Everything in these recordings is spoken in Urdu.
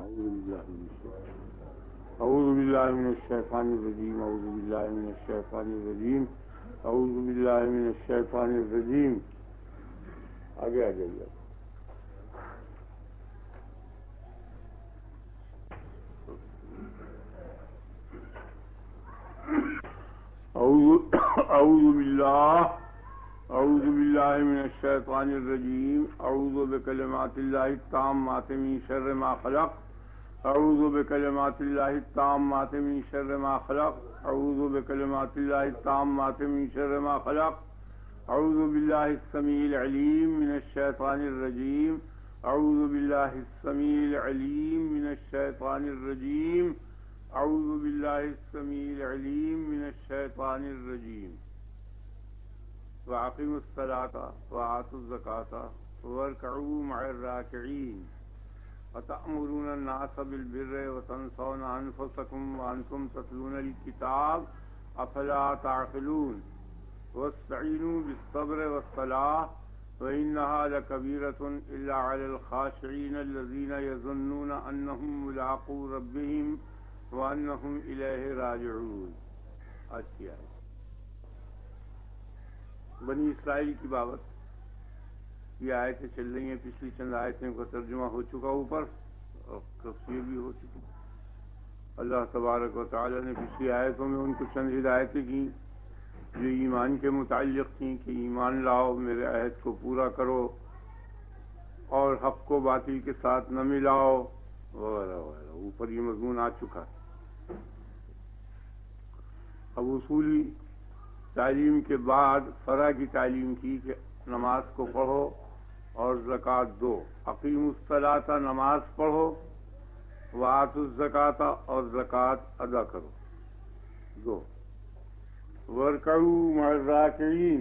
أعوذ بالله من الشيطان الرجيم أعوذ بالله من الشيطان الرجيم أعوذ بالله من الشيطان الرجيم آگے آ جائیے. أعوذ بالله من الشيطان الرجيم أعوذ بكلمات الله التامات من شر ما خلق أعوذ بكلمات الله التامات من شر ما خلق أعوذ بكلمات الله التامات من شر ما خلق أعوذ بالله السميع العليم من الشيطان الرجيم أعوذ بالله السميع العليم من الشيطان الرجيم أعوذ بالله السميع العليم من الشيطان الرجيم. وأقيموا الصلاة وآتوا الزكاة واركعوا مع الراكعين وتأمرون الناس بالبر وتنسون أنفسكم وأنتم تتلون الكتاب أفلا تعقلون. واستعينوا بالصبر والصلاة وإنها لكبيرة إلا على الخاشعين الذين يظنون أنهم ملاقو ربهم وأنهم إليه راجعون. اچھی ہے. بنی اسرائیل کی بابت یہ آیتیں چل رہی ہیں. پچھلی چند آیتیں کا ترجمہ ہو چکا اوپر اور تفسیر بھی ہو چکی. اللہ تبارک و تعالی نے پچھلی آیتوں میں ان کو چند ہدایتیں کی جو ایمان کے متعلق تھیں کہ ایمان لاؤ، میرے عہد کو پورا کرو اور حق کو باطل کے ساتھ نہ ملاؤ وغیرہ وغیرہ. اوپر یہ مضمون آ چکا ہے. اب اصولی تعلیم کے بعد فرع کی تعلیم کی کہ نماز کو پڑھو اور زکوٰۃ دو. اقیموا الصلاۃ، نماز پڑھو، وآتوا الزکاۃ، اور زکوٰۃ ادا کرو، دو. وارکعوا مع الراکعین،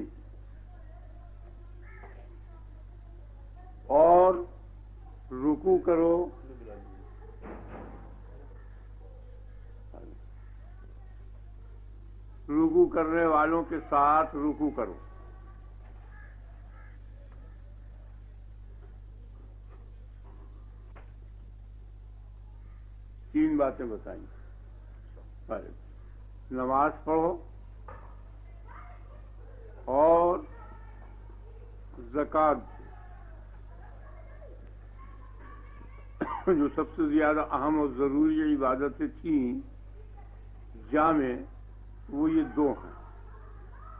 اور رکوع کرو رکوع کرنے والوں کے ساتھ رکوع کرو. تین باتیں بتائیں. نماز پڑھو اور زکوٰۃ جو سب سے زیادہ اہم اور ضروری عبادتیں تھیں جامع، وہ یہ دو ہیں،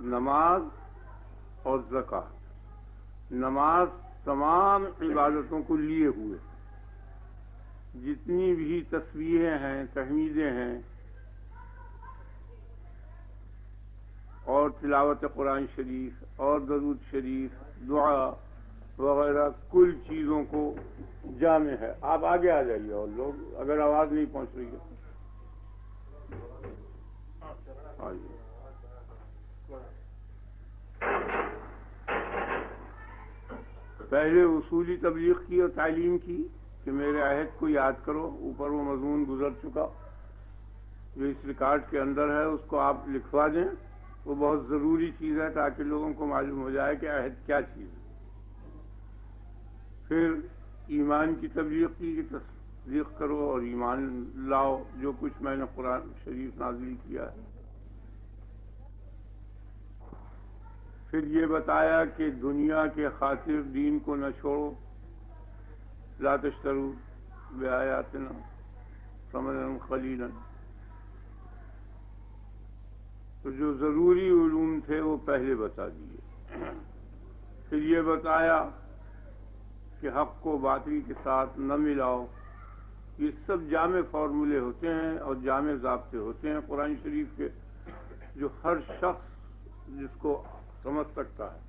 نماز اور زکوٰۃ. نماز تمام عبادتوں کو لیے ہوئے، جتنی بھی تسبیحیں ہیں، تحمیدیں ہیں اور تلاوت قرآن شریف اور درود شریف، دعا وغیرہ، کل چیزوں کو جامع ہے. آپ آگے آ جائیے اور لوگ اگر آواز نہیں پہنچ رہی ہے. پہلے اصولی تبلیغ کی اور تعلیم کی کہ میرے عہد کو یاد کرو. اوپر وہ مضمون گزر چکا جو اس ریکارڈ کے اندر ہے، اس کو آپ لکھوا دیں. وہ بہت ضروری چیز ہے تاکہ لوگوں کو معلوم ہو جائے کہ عہد کیا چیز ہے. پھر ایمان کی تبلیغ کی کہ تصدیق کرو اور ایمان لاؤ جو کچھ میں نے قرآن شریف نازل کیا ہے. پھر یہ بتایا کہ دنیا کے خاطر دین کو نہ چھوڑو. لا تشتروا بآیاتنا ثمنا قلیلا. تو جو ضروری علوم تھے وہ پہلے بتا دیے. پھر یہ بتایا کہ حق کو باطل کے ساتھ نہ ملاؤ. یہ سب جامع فارمولے ہوتے ہیں اور جامع ضابطے ہوتے ہیں قرآن شریف کے، جو ہر شخص جس کو سمجھ سکتا ہے،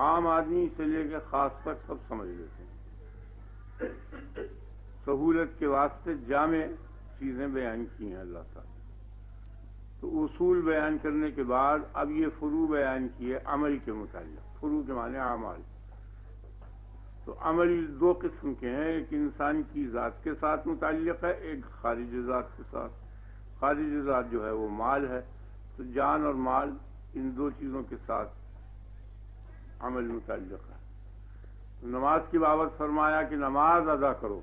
عام آدمی سے لے کے خاص تک سب سمجھ لیتے ہیں. سہولت کے واسطے جامع چیزیں بیان کی ہیں اللہ تعالیٰ. تو اصول بیان کرنے کے بعد اب یہ فروع بیان کیے عمل کے متعلق. فروع کے معنی اعمال. تو عمل دو قسم کے ہیں، ایک انسان کی ذات کے ساتھ متعلق ہے، ایک خارج ذات کے ساتھ. خارج ذات جو ہے وہ مال ہے. تو جان اور مال، ان دو چیزوں کے ساتھ عمل متعلق ہے. نماز کی بابت فرمایا کہ نماز ادا کرو.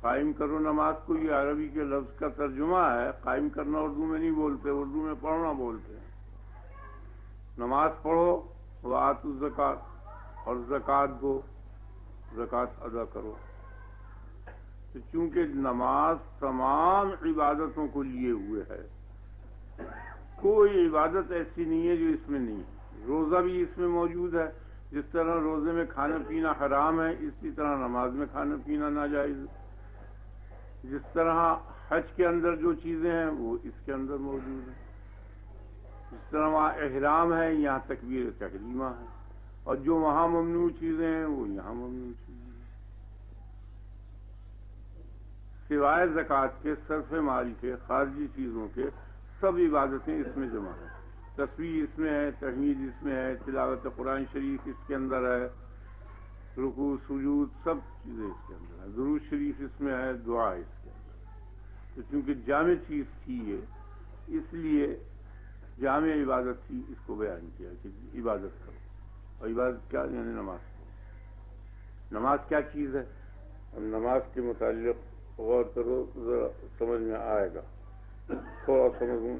قائم کرو نماز کو یہ عربی کے لفظ کا ترجمہ ہے. قائم کرنا اردو میں نہیں بولتے، اردو میں پڑھنا بولتے ہیں. نماز پڑھو، وآتوا الزکات، اور زکات دو، زکات ادا کرو. تو چونکہ نماز تمام عبادتوں کو لیے ہوئے ہے، کوئی عبادت ایسی نہیں ہے جو اس میں نہیں ہے. روزہ بھی اس میں موجود ہے. جس طرح روزے میں کھانا پینا حرام ہے، اسی طرح نماز میں کھانا پینا ناجائز ہے. جس طرح حج کے اندر جو چیزیں ہیں وہ اس کے اندر موجود ہیں. جس طرح وہاں احرام ہے، یہاں تکبیر تحریمہ ہے، اور جو وہاں ممنوع چیزیں ہیں وہ یہاں ممنوع چیزیں ہیں. سوائے زکوٰۃ کے، صرف مال کے، خارجی چیزوں کے، سب عبادتیں اس میں جمع ہیں. تسبیح اس میں ہے، تحمید اس میں ہے، تلاوت قرآن شریف اس کے اندر ہے، رکوع سجود سب چیزیں اس کے اندر ہیں، درود شریف اس میں ہے، دعا اس کے اندر ہے. تو چونکہ جامع چیز تھی یہ، اس لیے جامع عبادت تھی، اس کو بیان کیا کہ عبادت کرو. اور عبادت کیا؟ یعنی نماز پڑھو. نماز کیا چیز ہے؟ اب نماز کے متعلق غور کرو، ذرا سمجھ میں آئے گا. تھوڑا سمجھوں.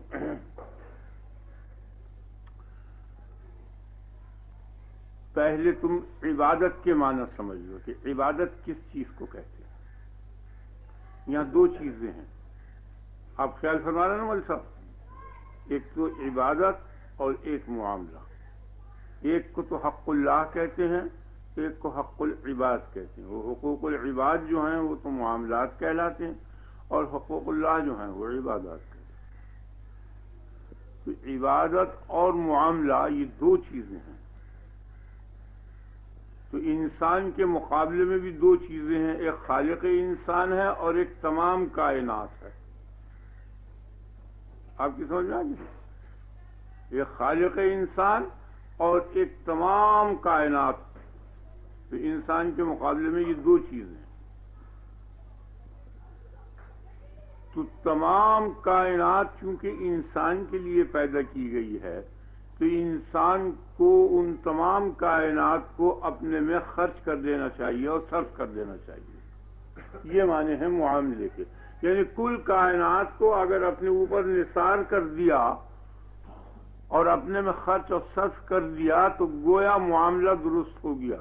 پہلے تم عبادت کے معنی سمجھ لو کہ عبادت کس چیز کو کہتے ہیں. یہاں دو چیزیں ہیں، آپ خیال فرما رہے ہیں نا مول صاحب؟ ایک تو عبادت اور ایک معاملہ. ایک کو تو حق اللہ کہتے ہیں، ایک کو حق العباد کہتے ہیں. وہ حقوق العباد جو ہیں وہ تو معاملات کہلاتے ہیں، اور حقوق اللہ جو ہیں وہ عبادات کہتے ہیں. تو عبادت اور معاملہ یہ دو چیزیں ہیں. تو انسان کے مقابلے میں بھی دو چیزیں ہیں، ایک خالق انسان ہے اور ایک تمام کائنات ہے. آپ کی سمجھ میں آ گئی؟ ایک خالق انسان اور ایک تمام کائنات. تو انسان کے مقابلے میں یہ دو چیزیں ہیں. تو تمام کائنات چونکہ انسان کے لیے پیدا کی گئی ہے، تو انسان کو ان تمام کائنات کو اپنے میں خرچ کر دینا چاہیے اور صرف کر دینا چاہیے. یہ معنی ہے معاملے کے. یعنی کل کائنات کو اگر اپنے اوپر نثار کر دیا اور اپنے میں خرچ اور صرف کر دیا تو گویا معاملہ درست ہو گیا.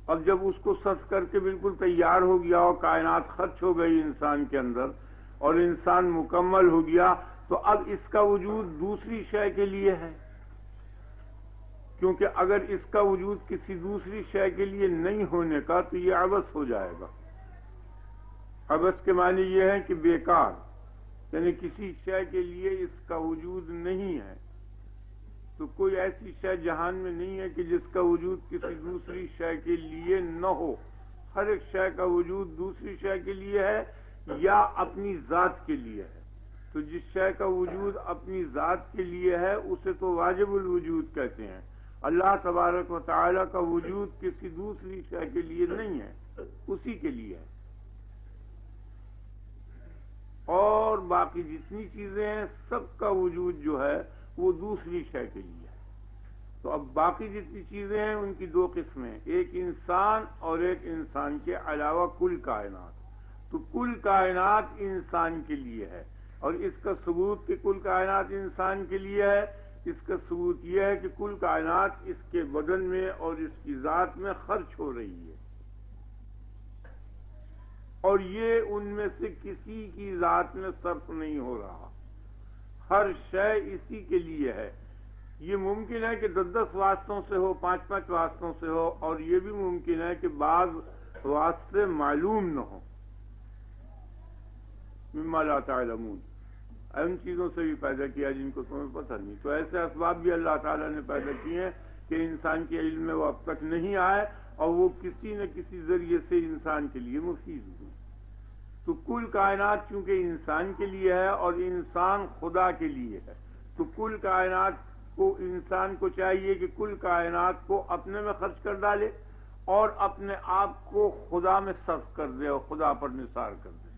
اب جب اس کو صرف کر کے بالکل تیار ہو گیا اور کائنات خرچ ہو گئی انسان کے اندر اور انسان مکمل ہو گیا، تو اب اس کا وجود دوسری شے کے لیے ہے. کیونکہ اگر اس کا وجود کسی دوسری شے کے لیے نہیں ہونے کا تو یہ عبث ہو جائے گا. عبث کے معنی یہ ہے کہ بیکار، یعنی کسی شے کے لیے اس کا وجود نہیں ہے. تو کوئی ایسی شے جہان میں نہیں ہے کہ جس کا وجود کسی دوسری شے کے لیے نہ ہو. ہر ایک شے کا وجود دوسری شے کے لیے ہے یا اپنی ذات کے لیے ہے. تو جس شے کا وجود اپنی ذات کے لیے ہے اسے تو واجب الوجود کہتے ہیں. اللہ تبارک و تعالی کا وجود کسی دوسری شے کے لیے نہیں ہے، اسی کے لیے ہے. اور باقی جتنی چیزیں ہیں سب کا وجود جو ہے وہ دوسری شے کے لیے ہے. تو اب باقی جتنی چیزیں ہیں ان کی دو قسمیں، ایک انسان اور ایک انسان کے علاوہ کل کائنات. تو کل کائنات انسان کے لیے ہے، اور اس کا ثبوت کہ کل کائنات انسان کے لیے ہے، اس کا ثبوت یہ ہے کہ کل کائنات اس کے بدن میں اور اس کی ذات میں خرچ ہو رہی ہے، اور یہ ان میں سے کسی کی ذات میں صرف نہیں ہو رہا. ہر شے اسی کے لیے ہے. یہ ممکن ہے کہ 10 واسطوں سے ہو، 5 واسطوں سے ہو، اور یہ بھی ممکن ہے کہ بعض واسطے معلوم نہ ہوں. مما لا تعلمون، ان چیزوں سے بھی پیدا کیا جن کو تمہیں پتہ نہیں. تو ایسے اسباب بھی اللہ تعالیٰ نے پیدا کیے ہیں کہ انسان کے علم میں وہ اب تک نہیں آئے، اور وہ کسی نہ کسی ذریعے سے انسان کے لیے مفید ہوئی. تو کل کائنات چونکہ انسان کے لیے ہے اور انسان خدا کے لیے ہے، تو کل کائنات کو انسان کو چاہیے کہ کل کائنات کو اپنے میں خرچ کر ڈالے اور اپنے آپ کو خدا میں صرف کر دے اور خدا پر نثار کر دے.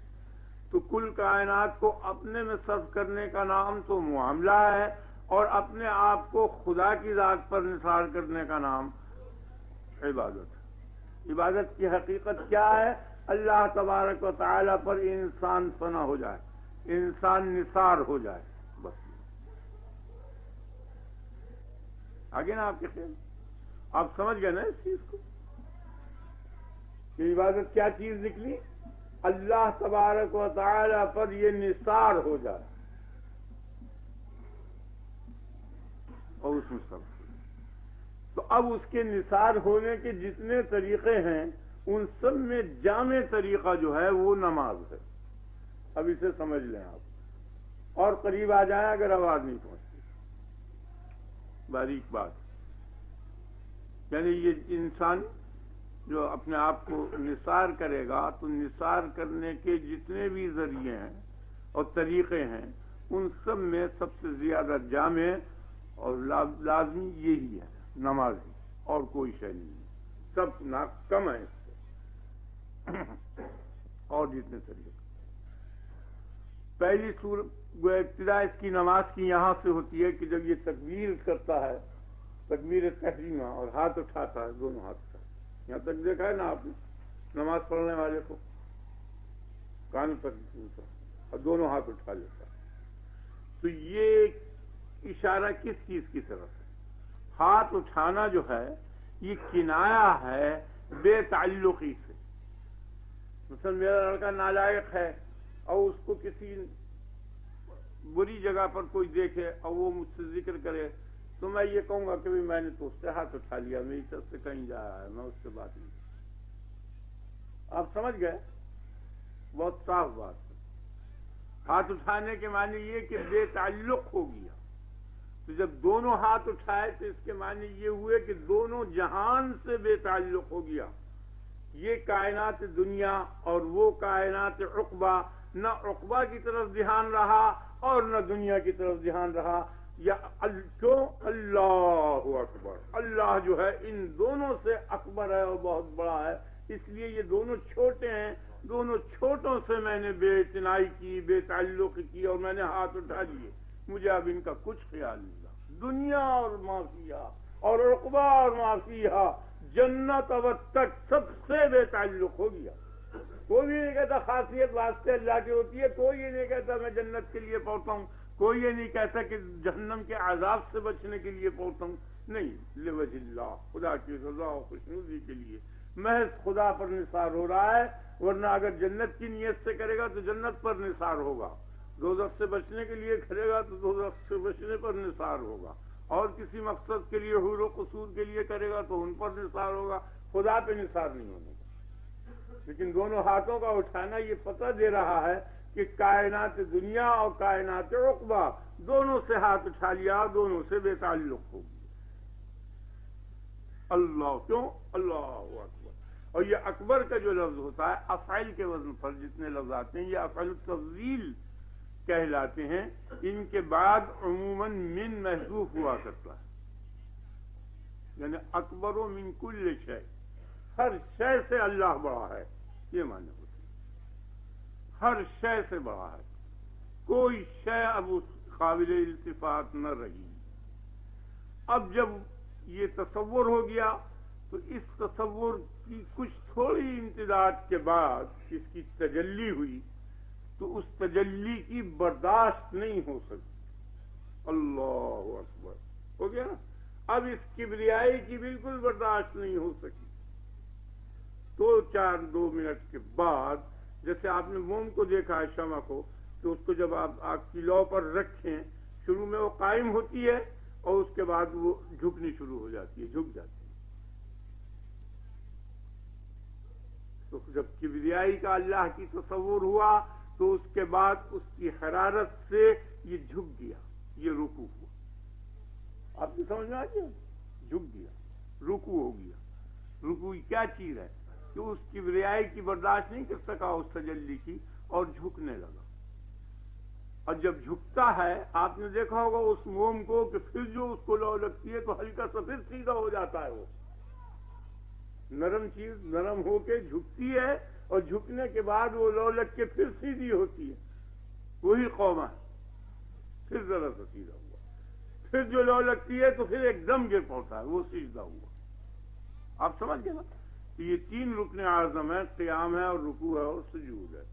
تو کل کائنات کو اپنے میں صرف کرنے کا نام تو معاملہ ہے، اور اپنے آپ کو خدا کی ذات پر نثار کرنے کا نام عبادت ہے. عبادت کی حقیقت کیا ہے؟ اللہ تبارک و تعالیٰ پر انسان فنا ہو جائے، انسان نثار ہو جائے، بس آگے نا آپ کے خیال آپ سمجھ گئے نا اس چیز کو کہ عبادت کیا چیز نکلی؟ اللہ تبارک و تعالیٰ پر یہ نثار ہو جائے اور اس میں سب۔ تو اب اس کے نثار ہونے کے جتنے طریقے ہیں ان سب میں جامع طریقہ جو ہے وہ نماز ہے۔ اب اسے سمجھ لیں آپ اور قریب آ جائیں اگر آواز نہیں پہنچتی۔ باریک بات، یعنی یہ انسان جو اپنے آپ کو نثار کرے گا تو نثار کرنے کے جتنے بھی ذریعے ہیں اور طریقے ہیں ان سب میں سب سے زیادہ جامع اور لازمی یہی ہے، نماز ہی، اور کوئی شے نہیں ہے، سب کم ہے اس سے اور جتنے طریقے۔ پہلی صورت ابتدا اس کی نماز کی یہاں سے ہوتی ہے کہ جب یہ تکبیر کرتا ہے، تکبیر تحریمہ، اور ہاتھ اٹھاتا ہے، دونوں ہاتھ اٹھاتا ہے۔ یہاں تک دیکھا ہے نا آپ نے نماز پڑھنے والے کو کان پر اور دونوں ہاتھ اٹھا لیتا ہے۔ تو یہ اشارہ کس چیز کی طرف ہے؟ ہاتھ اٹھانا جو ہے یہ کنایا ہے بے تعلقی سے۔ مثلا میرا لڑکا نالائق ہے اور اس کو کسی بری جگہ پر کوئی دیکھے اور وہ مجھ سے ذکر کرے تو میں یہ کہوں گا کہ میں نے تو اس سے ہاتھ اٹھا لیا، میری طرف سے کہیں جا رہا ہے، میں اس سے بات نہیں۔ آپ سمجھ گئے؟ بہت صاف بات ہے۔ ہاتھ اٹھانے کے معنی یہ کہ بے تعلق ہو گیا۔ تو جب دونوں ہاتھ اٹھائے تو اس کے معنی یہ ہوئے کہ دونوں جہان سے بے تعلق ہو گیا۔ یہ کائنات دنیا اور وہ کائنات عقبہ، نہ عقبہ کی طرف دھیان رہا اور نہ دنیا کی طرف دھیان رہا۔ یا کیوں؟ اللہ اکبر، اللہ جو ہے ان دونوں سے اکبر ہے اور بہت بڑا ہے، اس لیے یہ دونوں چھوٹے ہیں، دونوں چھوٹوں سے میں نے بے اعتنائی کی، بے تعلق کی اور میں نے ہاتھ اٹھا لیے، مجھے اب ان کا کچھ خیال نہیں رہا۔ دنیا اور معافیہ اور عقبہ اور معافیہ، جنت اور تک سب سے بے تعلق ہو گیا۔ کوئی بھی نہیں کہتا خاصیت واسطے اللہ کی ہوتی ہے، کوئی یہ نہیں کہتا میں جنت کے لیے پڑھتا ہوں، کوئی یہ نہیں کہتا کہ جہنم کے عذاب سے بچنے کے لیے پڑھتا ہوں، نہیں، لوجہ اللہ، خدا کی رضا اور خوشنودی کے لیے محض خدا پر نثار ہو رہا ہے۔ ورنہ اگر جنت کی نیت سے کرے گا تو جنت پر نثار ہوگا، دوزخ سے بچنے کے لیے کرے گا تو دوزخ سے بچنے پر نثار ہوگا، اور کسی مقصد کے لیے حور و قصور کے لیے کرے گا تو ان پر نثار ہوگا، خدا پہ نثار نہیں ہونے گا۔ لیکن دونوں ہاتھوں کا اٹھانا یہ پتہ دے رہا ہے کہ کائنات دنیا اور کائنات عقبہ دونوں سے ہاتھ اٹھا لیا، دونوں سے بے تعلق ہو گیا۔ اللہ کیوں؟ اللہ اکبر۔ اور یہ اکبر کا جو لفظ ہوتا ہے افعل کے وزن پر جتنے لفظ آتے ہیں یہ افعل تفضیل کہلاتے ہیں، ان کے بعد عموماً من محذوف ہوا کرتا ہے، یعنی اکبر و من کل شے، ہر شے سے اللہ بڑا ہے، یہ معنی ہوتا ہے، ہر شے سے بڑا ہے، کوئی شے اب اس قابل التفات نہ رہی۔ اب جب یہ تصور ہو گیا تو اس تصور کی کچھ تھوڑی امتداد کے بعد اس کی تجلی ہوئی تو اس تجلی کی برداشت نہیں ہو سکی۔ اللہ اکبر، ہو گیا نا؟ اب اس کبریائی کی بالکل برداشت نہیں ہو سکی۔ دو منٹ کے بعد جیسے آپ نے موم کو دیکھا ہے، شمع کو، تو اس کو جب آپ آگ کی لو پر رکھیں شروع میں وہ قائم ہوتی ہے اور اس کے بعد وہ جھکنی شروع ہو جاتی ہے، جھک جاتی ہے۔ تو جب کبریائی کا اللہ کی تصور ہوا تو اس کے بعد اس کی حرارت سے یہ جھک گیا، یہ رکوع ہوا۔ آپ کو سمجھ میں آ گیا؟ جھک گیا، رکوع ہو گیا۔ رکوع کیا چیز ہے کہ اس کبریائی کی برداشت نہیں کر سکا اس تجلی کی اور جھکنے لگا۔ اور جب جھکتا ہے آپ نے دیکھا ہوگا اس موم کو کہ پھر جو اس کو لو لگتی ہے تو ہلکا سا پھر سیدھا ہو جاتا ہے، وہ نرم چیز نرم ہو کے جھکتی ہے اور جھکنے کے بعد وہ لو لگ کے پھر سیدھی ہوتی ہے، وہی قوما ہے، پھر ذرا سا سیدھا ہوا، پھر جو لو لگتی ہے تو پھر ایک دم گر پڑتا ہے، وہ سیدھا ہوا۔ آپ سمجھ گئے نا؟ یہ 3 رکن اعظم ہیں، قیام ہے اور رکوع ہے اور سجود ہے۔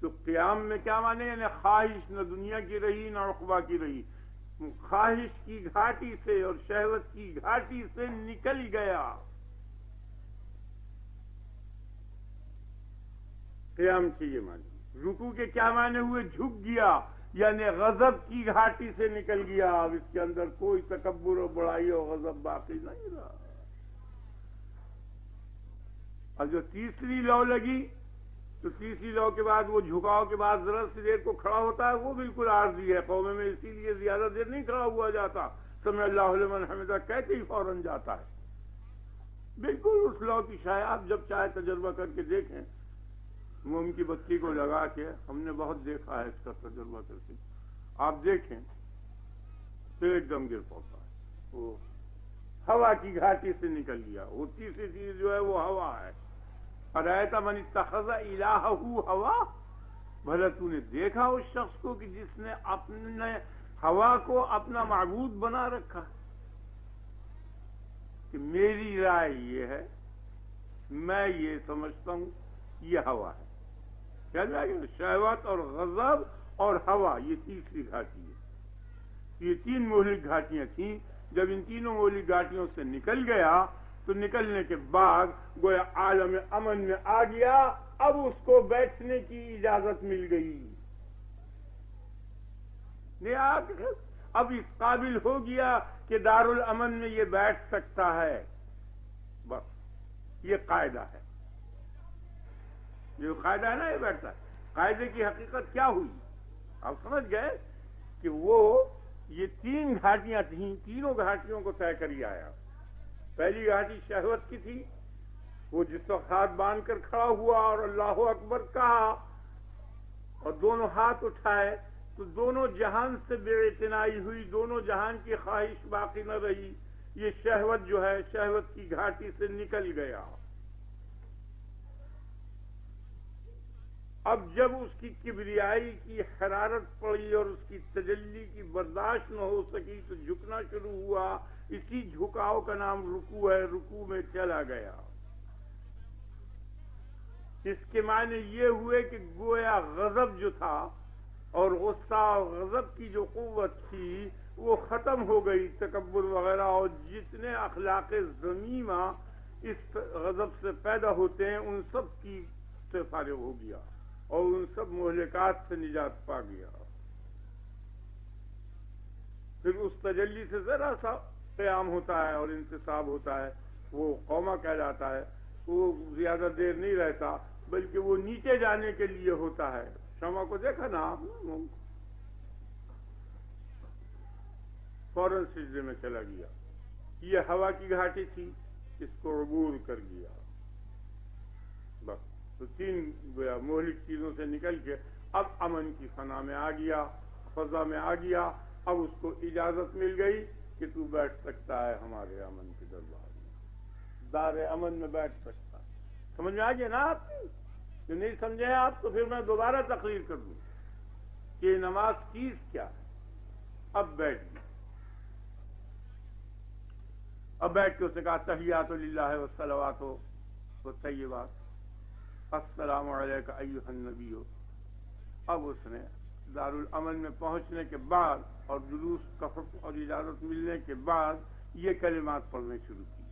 تو قیام میں کیا مانے؟ یعنی خواہش نہ دنیا کی رہی نہ عقبہ کی رہی، خواہش کی گھاٹی سے اور شہوت کی گھاٹی سے نکل گیا۔ قیام کی یہ معنی۔ رکوع کے کیا معنی ہوئے؟ جھک گیا، یعنی غضب کی گھاٹی سے نکل گیا، اب اس کے اندر کوئی تکبر و بڑائی اور غضب باقی نہیں رہا۔ اور جو تیسری لو لگی تو تیسری لو کے بعد وہ جھکاؤ کے بعد ذرا سی دیر کو کھڑا ہوتا ہے، وہ بالکل عارضی ہے، قوم میں اسی لیے زیادہ دیر نہیں کھڑا ہوا جاتا، سمع اللہ لمن حمدہ کہتے ہی فوراً جاتا ہے۔ بالکل اس لو کی شاید آپ جب چاہے تجربہ کر کے دیکھیں، موم کی بتی کو لگا کے، ہم نے بہت دیکھا ہے اس کا تجربہ کر کے، آپ دیکھیں تو ایک دم گر پڑتا ہے، وہ ہوا کی گھاٹی سے نکل گیا۔ وہ تیسری چیز جو ہے وہ ہوا ہے۔ ارأیت من اتخذ الہہ ہوا، بھلا تو نے دیکھا اس شخص کو کہ جس نے اپنے ہوا کو اپنا معبود بنا رکھا؟ کہ میری رائے یہ ہے، میں یہ سمجھتا ہوں یہ ہوا ہے۔ کیا جائے گا؟ شہوت اور غضب اور ہوا، یہ تیسری گھاٹی ہے۔ یہ 3 مہلک گھاٹیاں تھیں، جب ان تینوں مہلک گھاٹیوں سے نکل گیا تو نکلنے کے بعد گویا عالم امن میں آ گیا، اب اس کو بیٹھنے کی اجازت مل گئی، اب اس قابل ہو گیا کہ دارالامن میں یہ بیٹھ سکتا ہے۔ بس یہ قاعدہ ہے، جو قاعدہ ہے نا، یہ بیٹھتا ہے۔ قاعدے کی حقیقت کیا ہوئی آپ سمجھ گئے کہ وہ یہ 3 گھاٹیاں تھیں، تینوں گھاٹیوں کو طے کر آیا۔ پہلی گھاٹی شہوت کی تھی، وہ جس وقت ہاتھ باندھ کر کھڑا ہوا اور اللہ اکبر کہا اور دونوں ہاتھ اٹھائے تو دونوں جہان سے بے اعتنائی ہوئی، دونوں جہان کی خواہش باقی نہ رہی، یہ شہوت جو ہے شہوت کی گھاٹی سے نکل گیا۔ اب جب اس کی کبریائی کی حرارت پڑی اور اس کی تجلی کی برداشت نہ ہو سکی تو جھکنا شروع ہوا، اسی جھکاؤ کا نام رکوع ہے، رکوع میں چلا گیا۔ اس کے معنی یہ ہوئے کہ گویا غضب جو تھا اور غصہ اور غضب کی جو قوت تھی وہ ختم ہو گئی، تکبر وغیرہ، اور جتنے اخلاق ذمیمہ اس غضب سے پیدا ہوتے ہیں ان سب کی سے فارغ ہو گیا اور ان سب مہلکات سے نجات پا گیا۔ پھر اس تجلی سے ذرا سا قیام ہوتا ہے اور انتصاب ہوتا ہے، وہ قومہ کہلاتا ہے، وہ زیادہ دیر نہیں رہتا بلکہ وہ نیچے جانے کے لیے ہوتا ہے۔ شمع کو دیکھا نا آپ نے، فوراً سجدے میں چلا گیا۔ یہ ہوا کی گھاٹی تھی، اس کو عبور کر گیا۔ بس تو 3 مہلک چیزوں سے نکل کے اب امن کی فضا میں آ گیا، اب اس کو اجازت مل گئی کہ تو بیٹھ سکتا ہے ہمارے امن کے دربار میں، دار امن میں بیٹھ سکتا ہے۔ سمجھ میں آ گیا نا آپ کو؟ جو نہیں سمجھے آپ تو پھر میں دوبارہ تقریر کر دوں کہ نماز چیز کیا ہے۔ اب بیٹھ گیا، اب بیٹھ کے اس نے کہا تحیات للہ والصلوات والطیبات، السلام علیکم ایھا النبی۔ اب اس نے دارالامن میں پہنچنے کے بعد اور جلوس کا حکم اور اجازت ملنے کے بعد یہ کلمات پڑھنے شروع کی۔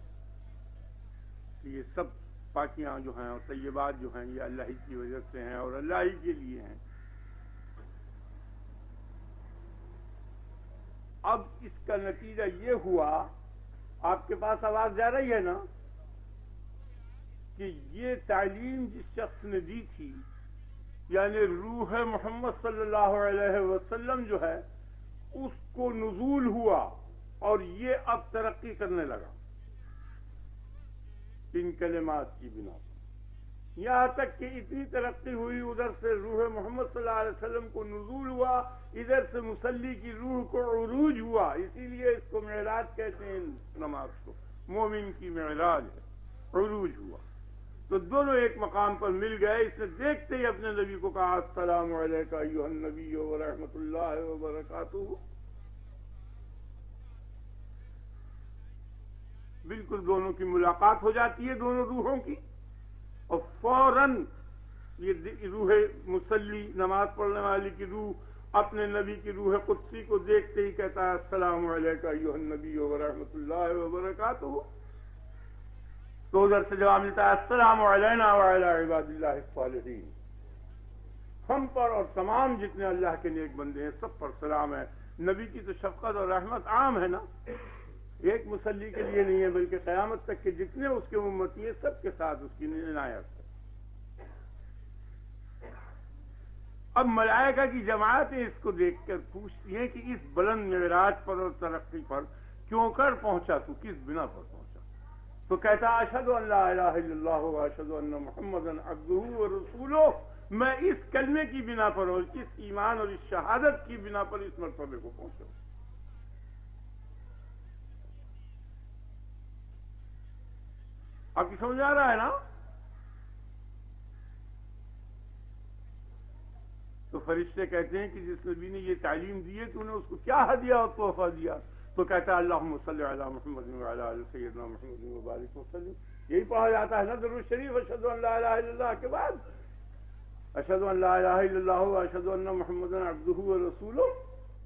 یہ سب پاکیاں جو ہیں اور طیبات جو ہیں یہ اللہ ہی کی وجہ سے ہیں اور اللہ ہی کے لیے ہیں۔ اب اس کا نتیجہ یہ ہوا، آپ کے پاس آواز جا رہی ہے نا، کہ یہ تعلیم جس شخص نے دی تھی، یعنی روح محمد صلی اللہ علیہ وسلم جو ہے، اس کو نزول ہوا اور یہ اب ترقی کرنے لگا ان کلمات کی بنا پر، یہاں تک کہ اتنی ترقی ہوئی، ادھر سے روح محمد صلی اللہ علیہ وسلم کو نزول ہوا، ادھر سے مصلی کی روح کو عروج ہوا۔ اسی لیے اس کو معراج کہتے ہیں، نماز کو مومن کی معراج ہے، عروج ہوا۔ تو دونوں ایک مقام پر مل گئے۔ اس نے دیکھتے ہی اپنے نبی کو کہا السلام علیکم ایھا النبی ورحمۃ اللہ وبرکاتہ۔ بالکل دونوں کی ملاقات ہو جاتی ہے، دونوں روحوں کی، اور فوراً یہ روح مصلی نماز پڑھنے والی کی روح اپنے نبی کی روح قدسی کو دیکھتے ہی کہتا ہے السلام علیکم ایھا النبی ورحمۃ اللہ وبرکاتہ. تو ادھر سے جواب ملتا ہے السلام علینا وعلی عباد اللہ الصالحین. ہم پر اور تمام جتنے اللہ کے نیک بندے ہیں سب پر سلام ہے. نبی کی تو شفقت اور رحمت عام ہے نا، ایک مصلی کے لیے نہیں ہے بلکہ قیامت تک کے جتنے اس کے امتی ہیں سب کے ساتھ اس کی عنایت ہے. اب ملائکہ کی جماعتیں اس کو دیکھ کر پوچھتی ہیں کہ اس بلند معراج پر اور ترقی پر کیوں کر پہنچا، تو کس بنا پر پہنچا؟ تو کہتا اشہد ان لا الہ الا اللہ و اشہد ان محمدا عبدہ و رسولہ، میں اس کلمے کی بنا پر اور اس ایمان اور اس شہادت کی بنا پر اس مرتبے کو پہنچا. آپ کی سمجھ آ رہا ہے نا؟ تو فرشتے کہتے ہیں کہ جس نبی نے یہ تعلیم دی ہے تو انہیں اس کو کیا ہدیہ اور تحفہ دیا؟ تو کہتا ہے اللہم صلی علی محمد وعلی آل سیدنا محمد وبارک وسلم. یہی پڑھا جاتا ہے نا درود شریف اشہد ان لا الہ الا اللہ کے بعد، اشہد ان لا الہ الا اللہ و اشہد ان محمدا عبدہ و رسولہ.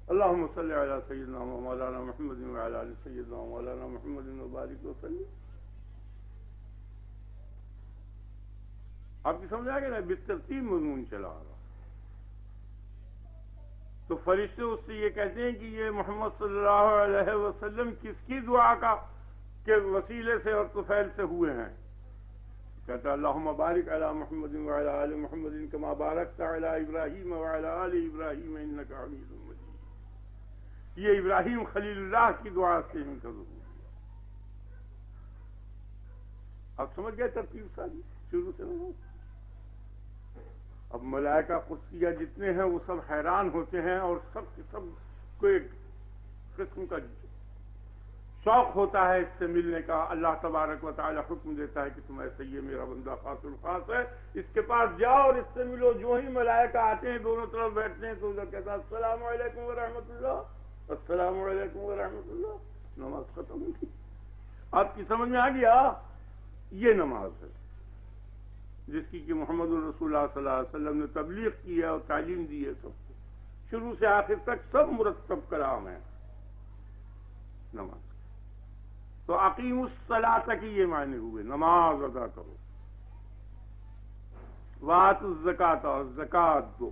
اللہم صلی علی سیدنا مولانا محمد وعلی آل سیدنا مولانا محمد وبارک وسلم. آپ کی سمجھ آ گیا نا؟ بالترتیب مضمون چلا رہا. تو فرشتے اس سے یہ کہتے ہیں کہ یہ محمد صلی اللہ علیہ وسلم کس کی دعا کا کے وسیلے سے اور طفیل سے ہوئے ہیں؟ کہتا اللہم بارک علی محمد وعلی آل محمد کما بارکت علی ابراہیم وعلی آل ابراہیم انک حمید مجید. یہ ابراہیم خلیل اللہ کی دعا سے ان کا ظہور ہوا. آپ سمجھ گئے ترتیب ساری شروع سے نہیں؟ اب ملائکہ قدسیہ جتنے ہیں وہ سب حیران ہوتے ہیں اور سب کے سب کو ایک قسم کا شوق ہوتا ہے اس سے ملنے کا. اللہ تبارک و تعالی حکم دیتا ہے کہ تم ایسے یہ میرا بندہ خاص الخاص ہے، اس کے پاس جاؤ اور اس سے ملو. جو ہی ملائکہ آتے ہیں دونوں طرف بیٹھتے ہیں تو ادھر کہتا ہے السلام علیکم ورحمۃ اللہ، السلام علیکم ورحمۃ اللہ. نماز ختم ہوئی. آپ کی سمجھ میں آ گیا؟ یہ نماز ہے جس کی کہ محمد الرسول اللہ صلی اللہ علیہ وسلم نے تبلیغ کی ہے اور تعلیم دی ہے. سب کو شروع سے آخر تک سب مرتب کلام ہے نماز. تو اقیم الصلاۃ کی یہ معنی ہوئے نماز ادا کرو، وآتوا الزکاۃ اور زکات دو.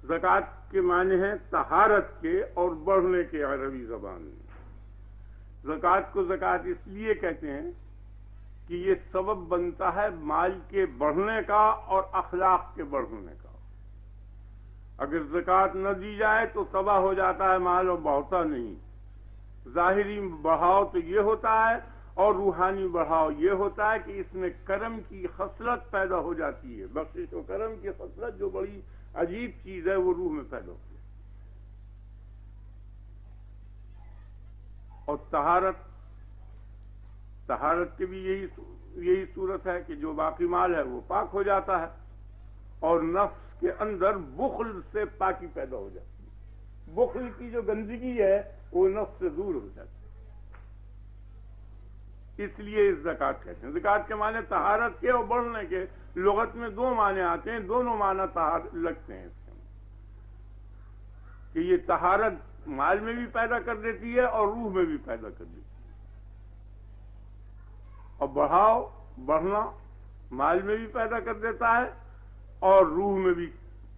زکات کے معنی ہیں طہارت کے اور بڑھنے کے عربی زبان میں. زکات کو زکات اس لیے کہتے ہیں کہ یہ سبب بنتا ہے مال کے بڑھنے کا اور اخلاق کے بڑھنے کا. اگر زکوٰۃ نہ دی جائے تو تباہ ہو جاتا ہے مال اور بڑھتا نہیں. ظاہری بڑھاؤ تو یہ ہوتا ہے اور روحانی بڑھاؤ یہ ہوتا ہے کہ اس میں کرم کی خصلت پیدا ہو جاتی ہے. بخشش و کرم کی خصلت جو بڑی عجیب چیز ہے وہ روح میں پیدا ہوتی ہے. اور طہارت کی بھی یہی صورت ہے کہ جو باقی مال ہے وہ پاک ہو جاتا ہے اور نفس کے اندر بخل سے پاکی پیدا ہو جاتی ہے. بخل کی جو گندگی ہے وہ نفس سے دور ہو جاتی ہے. اس لیے اس زکات کہتے ہیں. زکات کے معنی طہارت کے اور بڑھنے کے. لغت میں دو معنی آتے ہیں، دونوں معنی لگتے ہیں اس کے کہ یہ طہارت مال میں بھی پیدا کر دیتی ہے اور روح میں بھی پیدا کر دیتی ہے. اور بڑھنا مال میں بھی پیدا کر دیتا ہے اور روح میں بھی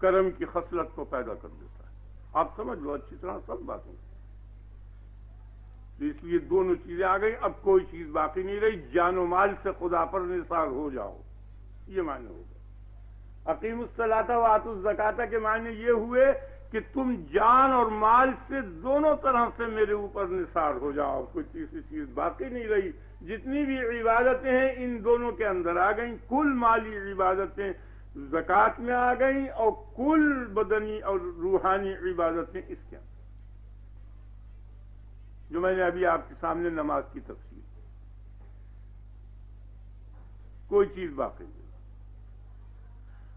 کرم کی خصلت کو پیدا کر دیتا ہے. آپ سمجھ لو اچھی طرح سب باتیں. اس لیے دونوں چیزیں آ گئی. اب کوئی چیز باقی نہیں رہی. جان و مال سے خدا پر نثار ہو جاؤ، یہ معنی ہوگا. اقیم الصلاۃ وآتوا الزکاۃ کے معنی یہ ہوئے کہ تم جان اور مال سے دونوں طرح سے میرے اوپر نثار ہو جاؤ. کوئی تیسری چیز باقی نہیں رہی. جتنی بھی عبادتیں ہیں ان دونوں کے اندر آ گئیں. کل مالی عبادتیں زکات میں آ گئیں اور کل بدنی اور روحانی عبادتیں اس کے اندر، جو میں نے ابھی آپ کے سامنے نماز کی تفصیل. کوئی چیز باقی نہیں.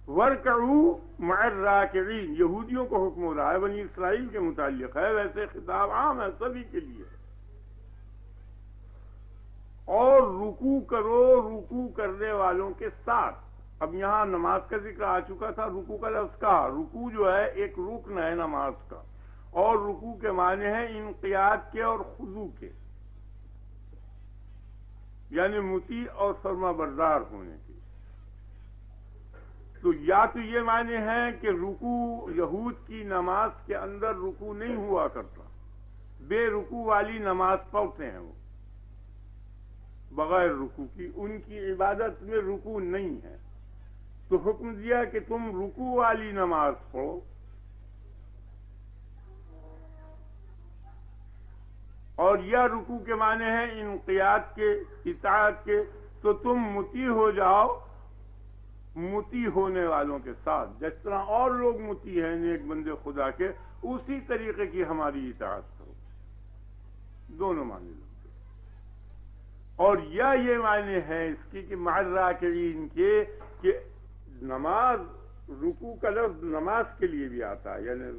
وَارْكَعُوا مَعَ الرَّاكِعِينَ یہودیوں کو حکم ہو رہا ہے، بنی اسرائیل کے متعلق ہے. ویسے خطاب عام ہے سبھی کے لیے. اور رکوع کرو رکوع کرنے والوں کے ساتھ. اب یہاں نماز کا ذکر آ چکا تھا، رکوع کا لفظ کہا. رکوع جو ہے ایک رکن ہے نماز کا، اور رکوع کے معنی ہیں انقیاد کے اور خضوع کے، یعنی مطیع اور فرما بردار ہونے کے. تو یا تو یہ معنی ہے کہ رکوع، یہود کی نماز کے اندر رکوع نہیں ہوا کرتا، بے رکوع والی نماز پڑھتے ہیں وہ بغیر رکوع کی، ان کی عبادت میں رکوع نہیں ہے. تو حکم دیا کہ تم رکوع والی نماز پڑھو. اور یا رکوع کے معنی ہیں انقیاد کے، اطاعت کے. تو تم مطیع ہو جاؤ مطیع ہونے والوں کے ساتھ، جس طرح اور لوگ مطیع ہیں نیک بندے خدا کے، اسی طریقے کی ہماری اطاعت کرو. دونوں معنی لگتے. اور یا یہ معنی ہے اس کی کہ مع الراکعین کے، کہ نماز، رکوع کا لفظ نماز کے لیے بھی آتا ہے، یعنی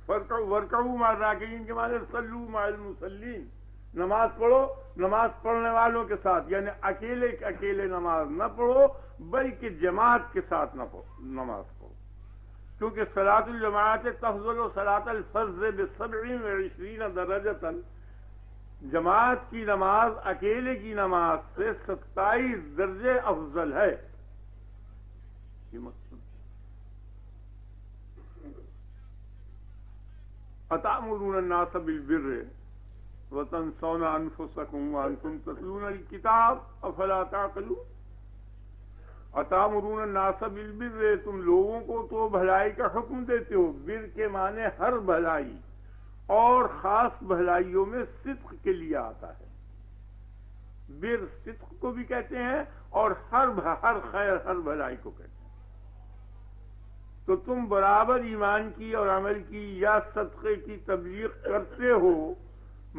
ورکعوا مع الراکعین کے معنی صلوا مع المصلین، نماز پڑھو نماز پڑھنے والوں کے ساتھ، یعنی اکیلے نماز نہ پڑھو بلکہ جماعت کے ساتھ نماز پڑھو. کیونکہ صلاۃ الجماعت تفضل صلاۃ الفرض ب27 درجۃ، جماعت کی نماز اکیلے کی نماز سے 27 درجے افضل ہے. یہ مقصد. اتأمرون الناس بالبر وتنسون انفسکم وانتم تتلون الکتاب افلا تعقلون. اتأمرون الناس بالبر، تم لوگوں کو تو بھلائی کا حکم دیتے ہو. بر کے معنی ہر بھلائی، اور خاص بھلائیوں میں صدق کے لیے آتا ہے. بر صدق کو بھی کہتے ہیں اور ہر خیر، ہر بھلائی کو کہتے ہیں. تو تم برابر ایمان کی اور عمل کی یا صدقے کی تبلیغ کرتے ہو،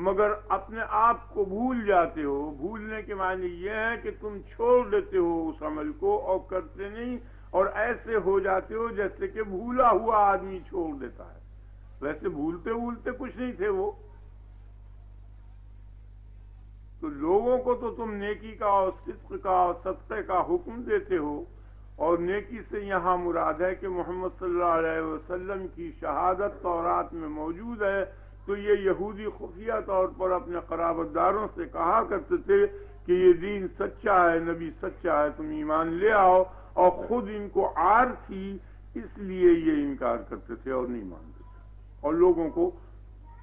مگر اپنے آپ کو بھول جاتے ہو. بھولنے کے معنی یہ ہے کہ تم چھوڑ دیتے ہو اس عمل کو اور کرتے نہیں، اور ایسے ہو جاتے ہو جیسے کہ بھولا ہوا آدمی چھوڑ دیتا ہے. ویسے بھولتے کچھ نہیں تھے وہ. تو لوگوں کو تو تم نیکی کا اور صدق کا اور صدقے کا حکم دیتے ہو، اور نیکی سے یہاں مراد ہے کہ محمد صلی اللہ علیہ وسلم کی شہادت تورات میں موجود ہے. تو یہ یہودی خفیہ طور پر اپنے قرابت داروں سے کہا کرتے تھے کہ یہ دین سچا ہے، نبی سچا ہے، تم ایمان لے آؤ، اور خود ان کو عار تھی اس لیے یہ انکار کرتے تھے اور نہیں مانتے تھے، اور لوگوں کو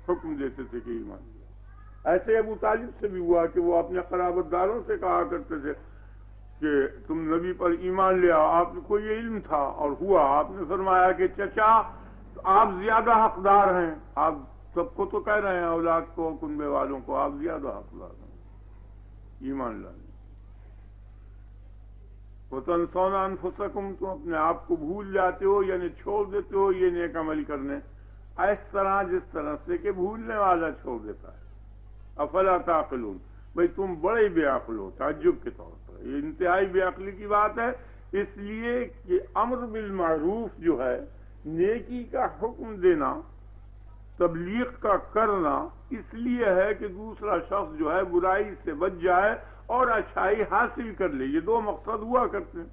حکم دیتے تھے کہ ایمان لے آؤ. ایسے ابو طالب سے بھی ہوا کہ وہ اپنے قرابت داروں سے کہا کرتے تھے کہ تم نبی پر ایمان لے آؤ. آپ کو یہ علم تھا اور ہوا. آپ نے فرمایا کہ چچا آپ زیادہ حقدار ہیں، آپ سب کو تو کہہ رہے ہیں، اولاد کو، کنبے والوں کو، آپ زیادہ حقدار ہیں ایمان لانے. وَتَنْسَوْنَ أَنفُسَكُمْ، تم اپنے آپ کو بھول جاتے ہو، یعنی چھوڑ دیتے ہو یہ نیک عمل کرنے، اس طرح سے کہ بھولنے والا چھوڑ دیتا ہے. افلا تعقلون، بھئی تم بڑے بے عقل ہو. تعجب کے طور پر یہ انتہائی بے عقلی کی بات ہے، اس لیے کہ امر بالمعروف جو ہے، نیکی کا حکم دینا، تبلیغ کا کرنا، اس لیے ہے کہ دوسرا شخص جو ہے برائی سے بچ جائے اور اچھائی حاصل کر لے. یہ دو مقصد ہوا کرتے ہیں،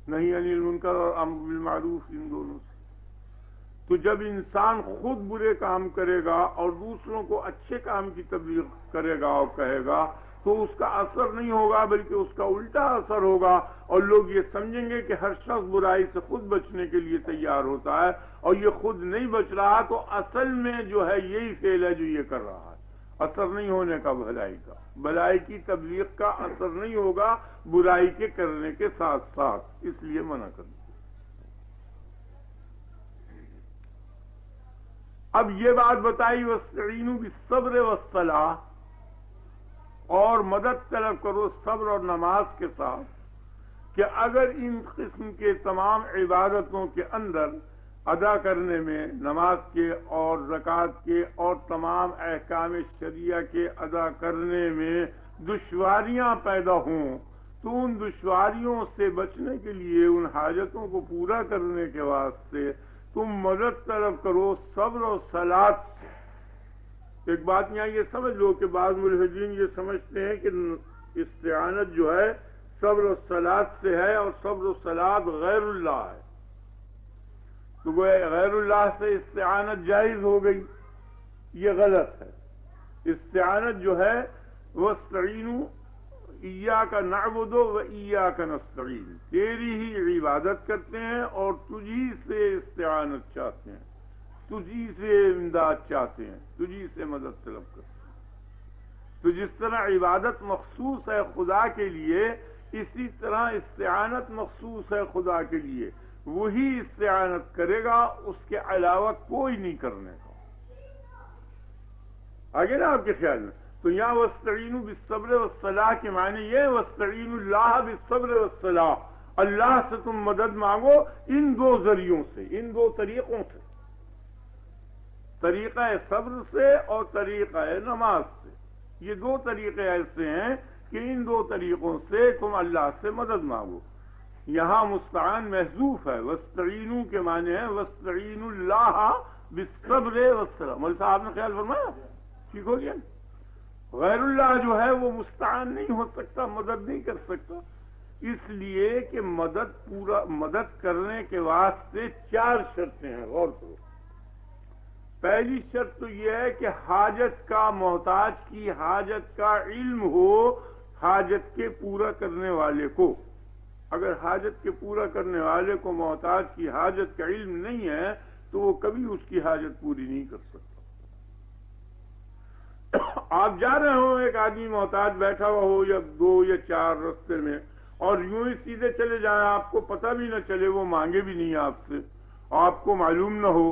نہی عن المنکر اور امر بالمعروف، ان دونوں سے. تو جب انسان خود برے کام کرے گا اور دوسروں کو اچھے کام کی تبلیغ کرے گا اور کہے گا، تو اس کا اثر نہیں ہوگا بلکہ اس کا الٹا اثر ہوگا، اور لوگ یہ سمجھیں گے کہ ہر شخص برائی سے خود بچنے کے لیے تیار ہوتا ہے، اور یہ خود نہیں بچ رہا تو اصل میں جو ہے یہی فعل ہے جو یہ کر رہا ہے. اثر نہیں ہونے کا بھلائی کا، بھلائی کی تبلیغ کا اثر نہیں ہوگا برائی کے کرنے کے ساتھ ساتھ، اس لیے منع کر دیا. اب یہ بات بتائی وَاسْتَعِینُوا بِالصَّبْرِ وَالصَّلَاةِ، اور مدد طلب کرو صبر اور نماز کے ساتھ، کہ اگر ان قسم کے تمام عبادتوں کے اندر ادا کرنے میں، نماز کے اور زکوٰۃ کے اور تمام احکام شریعہ کے ادا کرنے میں دشواریاں پیدا ہوں، تو ان دشواریوں سے بچنے کے لیے، ان حاجتوں کو پورا کرنے کے واسطے تم مدد طلب کرو صبر و صلات سے. ایک بات یہاں یہ سمجھ لو کہ بعض ملحدین یہ سمجھتے ہیں کہ استعانت جو ہے صبر و صلات سے ہے اور صبر و صلات غیر اللہ ہے، تو وہ غیر اللہ سے استعانت جائز ہو گئی، یہ غلط ہے۔ استعانت جو ہے وَاسْتَعِينُوا إِيَّاكَ نَعْبُدُ وَإِيَّاكَ نَسْتَعِينُ، تیری ہی عبادت کرتے ہیں اور تجھی سے استعانت چاہتے ہیں، تجھی سے امداد چاہتے ہیں، تجھی سے مدد طلب کرتے ہیں۔ تو جس طرح عبادت مخصوص ہے خدا کے لیے، اسی طرح استعانت مخصوص ہے خدا کے لیے، وہی استعانت کرے گا، اس کے علاوہ کوئی نہیں کرنے کا۔ آگے نا آپ کے خیال میں؟ تو یہاں وَاسْتَعِينُوا بِالصَّبْرِ وَالصَّلَاةِ کے معنی یہ وَاسْتَعِينُوا اللَّهَ بِالصَّبْرِ وَالصَّلَاةِ، اللہ سے تم مدد مانگو ان دو ذریعوں سے، ان دو طریقوں سے، طریقہ صبر سے اور طریقہ نماز سے۔ یہ دو طریقے ایسے ہیں کہ ان دو طریقوں سے تم اللہ سے مدد مانگو۔ یہاں مستعان محذوف ہے، وَاسْتَعِينُوا کے معنی ہے وَاسْتَعِينُوا اللَّهَ بِالصَّبْرِ وَالصَّلَاةِ۔ مولوی صاحب نے خیال فرمایا، ٹھیک ہو گیا؟ غیر اللہ جو ہے وہ مستعان نہیں ہو سکتا، مدد نہیں کر سکتا، اس لیے کہ مدد کرنے کے واسطے 4 شرطیں ہیں، غور کرو۔ پہلی شرط تو یہ ہے کہ حاجت کا، محتاج کی حاجت کا علم ہو حاجت کے پورا کرنے والے کو۔ اگر حاجت کے پورا کرنے والے کو محتاج کی حاجت کا علم نہیں ہے تو وہ کبھی اس کی حاجت پوری نہیں کر سکتا۔ آپ جا رہے ہو، ایک آدمی محتاج بیٹھا ہوا ہو یا 2 یا 4 رستے میں، اور یوں ہی سیدھے چلے جائیں، آپ کو پتہ بھی نہ چلے، وہ مانگے بھی نہیں آپ سے، آپ کو معلوم نہ ہو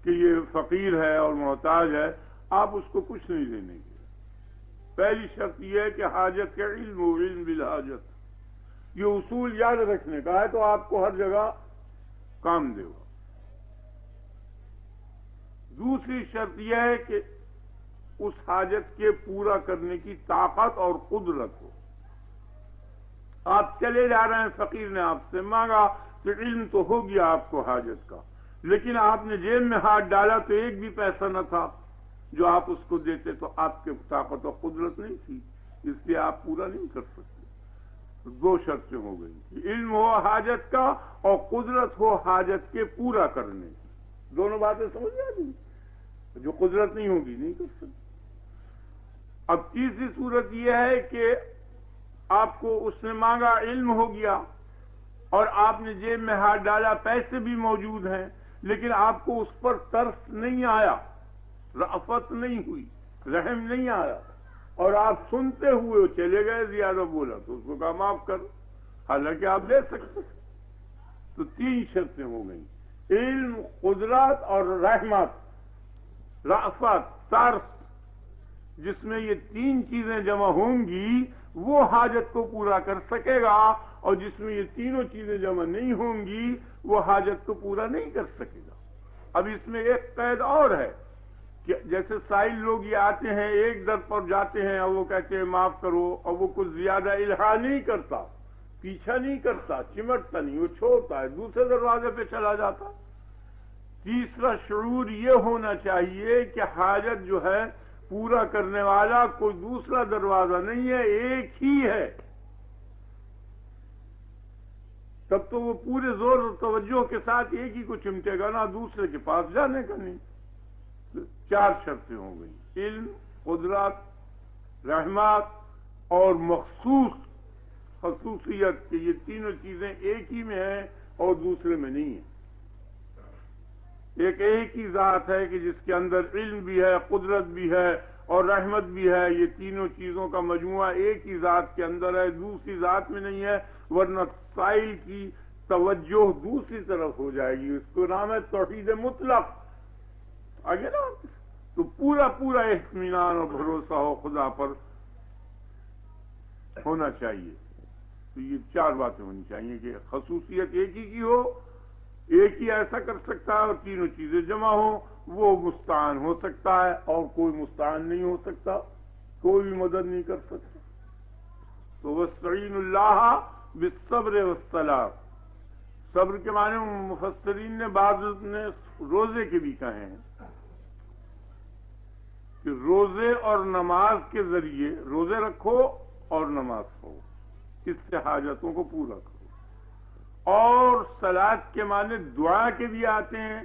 کہ یہ فقیر ہے اور محتاج ہے، آپ اس کو کچھ نہیں دینے کے۔ پہلی شرط یہ ہے کہ حاجت کا علم ہو، علم بالحاجت۔ یہ اصول یاد رکھنے کا ہے تو آپ کو ہر جگہ کام دے گا۔ دوسری شرط یہ ہے کہ اس حاجت کے پورا کرنے کی طاقت اور قدرت ہو۔ آپ چلے جا رہے ہیں، فقیر نے آپ سے مانگا تو علم تو ہو گیا آپ کو حاجت کا، لیکن آپ نے جیب میں ہاتھ ڈالا تو ایک بھی پیسہ نہ تھا جو آپ اس کو دیتے، تو آپ کے طاقت اور قدرت نہیں تھی، اس لیے آپ پورا نہیں کر سکتے۔ 2 شرطیں ہو گئی، علم ہو حاجت کا اور قدرت ہو حاجت کے پورا کرنے کی۔ دونوں باتیں سمجھ آ گئی؟ جو قدرت نہیں ہوگی نہیں کر سکتے۔ اب تیسری صورت یہ ہے کہ آپ کو اس نے مانگا، علم ہو گیا اور آپ نے جیب میں ہاتھ ڈالا، پیسے بھی موجود ہیں، لیکن آپ کو اس پر ترس نہیں آیا، رأفت نہیں ہوئی، رحم نہیں آیا، اور آپ سنتے ہوئے چلے گئے، زیادہ بولا تو اس کو کہا معاف کر، حالانکہ آپ دے سکتے۔ تو 3 شرطیں ہو گئیں، علم، قدرت اور رحمت، رأفت، ترس۔ جس میں یہ 3 چیزیں جمع ہوں گی وہ حاجت کو پورا کر سکے گا، اور جس میں یہ تینوں چیزیں جمع نہیں ہوں گی وہ حاجت کو پورا نہیں کر سکے گا۔ اب اس میں ایک قید اور ہے کہ جیسے سائل لوگ یہ آتے ہیں، ایک در پر جاتے ہیں اور وہ کہتے ہیں معاف کرو، اور وہ کچھ زیادہ الحاح نہیں کرتا، پیچھا نہیں کرتا، چمٹتا نہیں، وہ چھوڑتا ہے، دوسرے دروازے پہ چلا جاتا۔ تیسرا شعور یہ ہونا چاہیے کہ حاجت جو ہے پورا کرنے والا کوئی دوسرا دروازہ نہیں ہے، ایک ہی ہے۔ تب تو وہ پورے زور اور توجہ کے ساتھ ایک ہی کو چمٹے گا نا، دوسرے کے پاس جانے کا نہیں۔ 4 شرطیں ہو گئی، علم، قدرت، رحمت اور مخصوص خصوصیت، کہ یہ تینوں چیزیں ایک ہی میں ہیں اور دوسرے میں نہیں ہیں۔ ایک ہی ذات ہے کہ جس کے اندر علم بھی ہے، قدرت بھی ہے اور رحمت بھی ہے، یہ تینوں چیزوں کا مجموعہ ایک ہی ذات کے اندر ہے، دوسری ذات میں نہیں ہے، ورنہ سائل کی توجہ دوسری طرف ہو جائے گی۔ اس کو نام ہے توحید مطلق۔ آگے نا، تو پورا اطمینان اور بھروسہ ہو خدا پر ہونا چاہیے۔ تو یہ 4 باتیں ہونی چاہیے کہ خصوصیت ایک ہی کی ہو، ایک ہی ایسا کر سکتا ہے، اور تینوں چیزیں جمع ہوں، وہ مستعان ہو سکتا ہے، اور کوئی مستعان نہیں ہو سکتا، کوئی بھی مدد نہیں کر سکتا۔ تو وَاسْتَعِينُوا اللَّهَ بِالصَّبْرِ وَالصَّلَاةِ، صبر کے معنی مفسرین نے بعض نے روزے کے بھی کہے ہیں، کہ روزے اور نماز کے ذریعے روزے رکھو اور نماز پڑھو، اس سے حاجتوں کو پورا کرو۔ اور صلاۃ کے معنی دعا کے بھی آتے ہیں،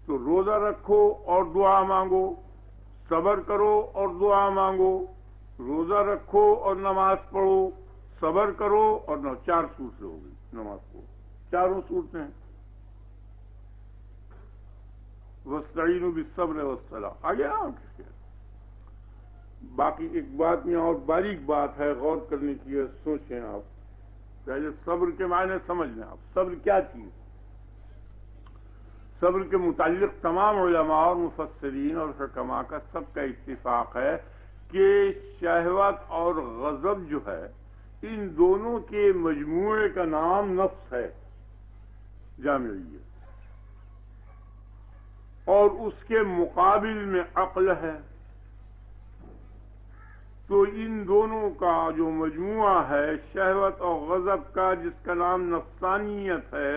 تو روزہ رکھو اور دعا مانگو، صبر کرو اور دعا مانگو، روزہ رکھو اور نماز پڑھو، صبر کرو اور 4 صورتیں ہو گئی نماز پڑھو، چاروں صورتیں ہیں۔ وَاسْتَعِينُوا بِالصَّبْرِ وَالصَّلَاةِ آگے آپ باقی ایک بات میں اور باریک بات ہے، غور کرنے کی ہے، سوچیں آپ۔ پہلے صبر کے معنی سمجھ لیں آپ، صبر کیا چیز؟ صبر کے متعلق تمام علماء اور مفسرین اور حکماء کا سب کا اتفاق ہے کہ شہوت اور غضب جو ہے، ان دونوں کے مجموعے کا نام نفس ہے، جامعیت، اور اس کے مقابل میں عقل ہے۔ تو ان دونوں کا جو مجموعہ ہے شہوت اور غضب کا، جس کا نام نفسانیت ہے،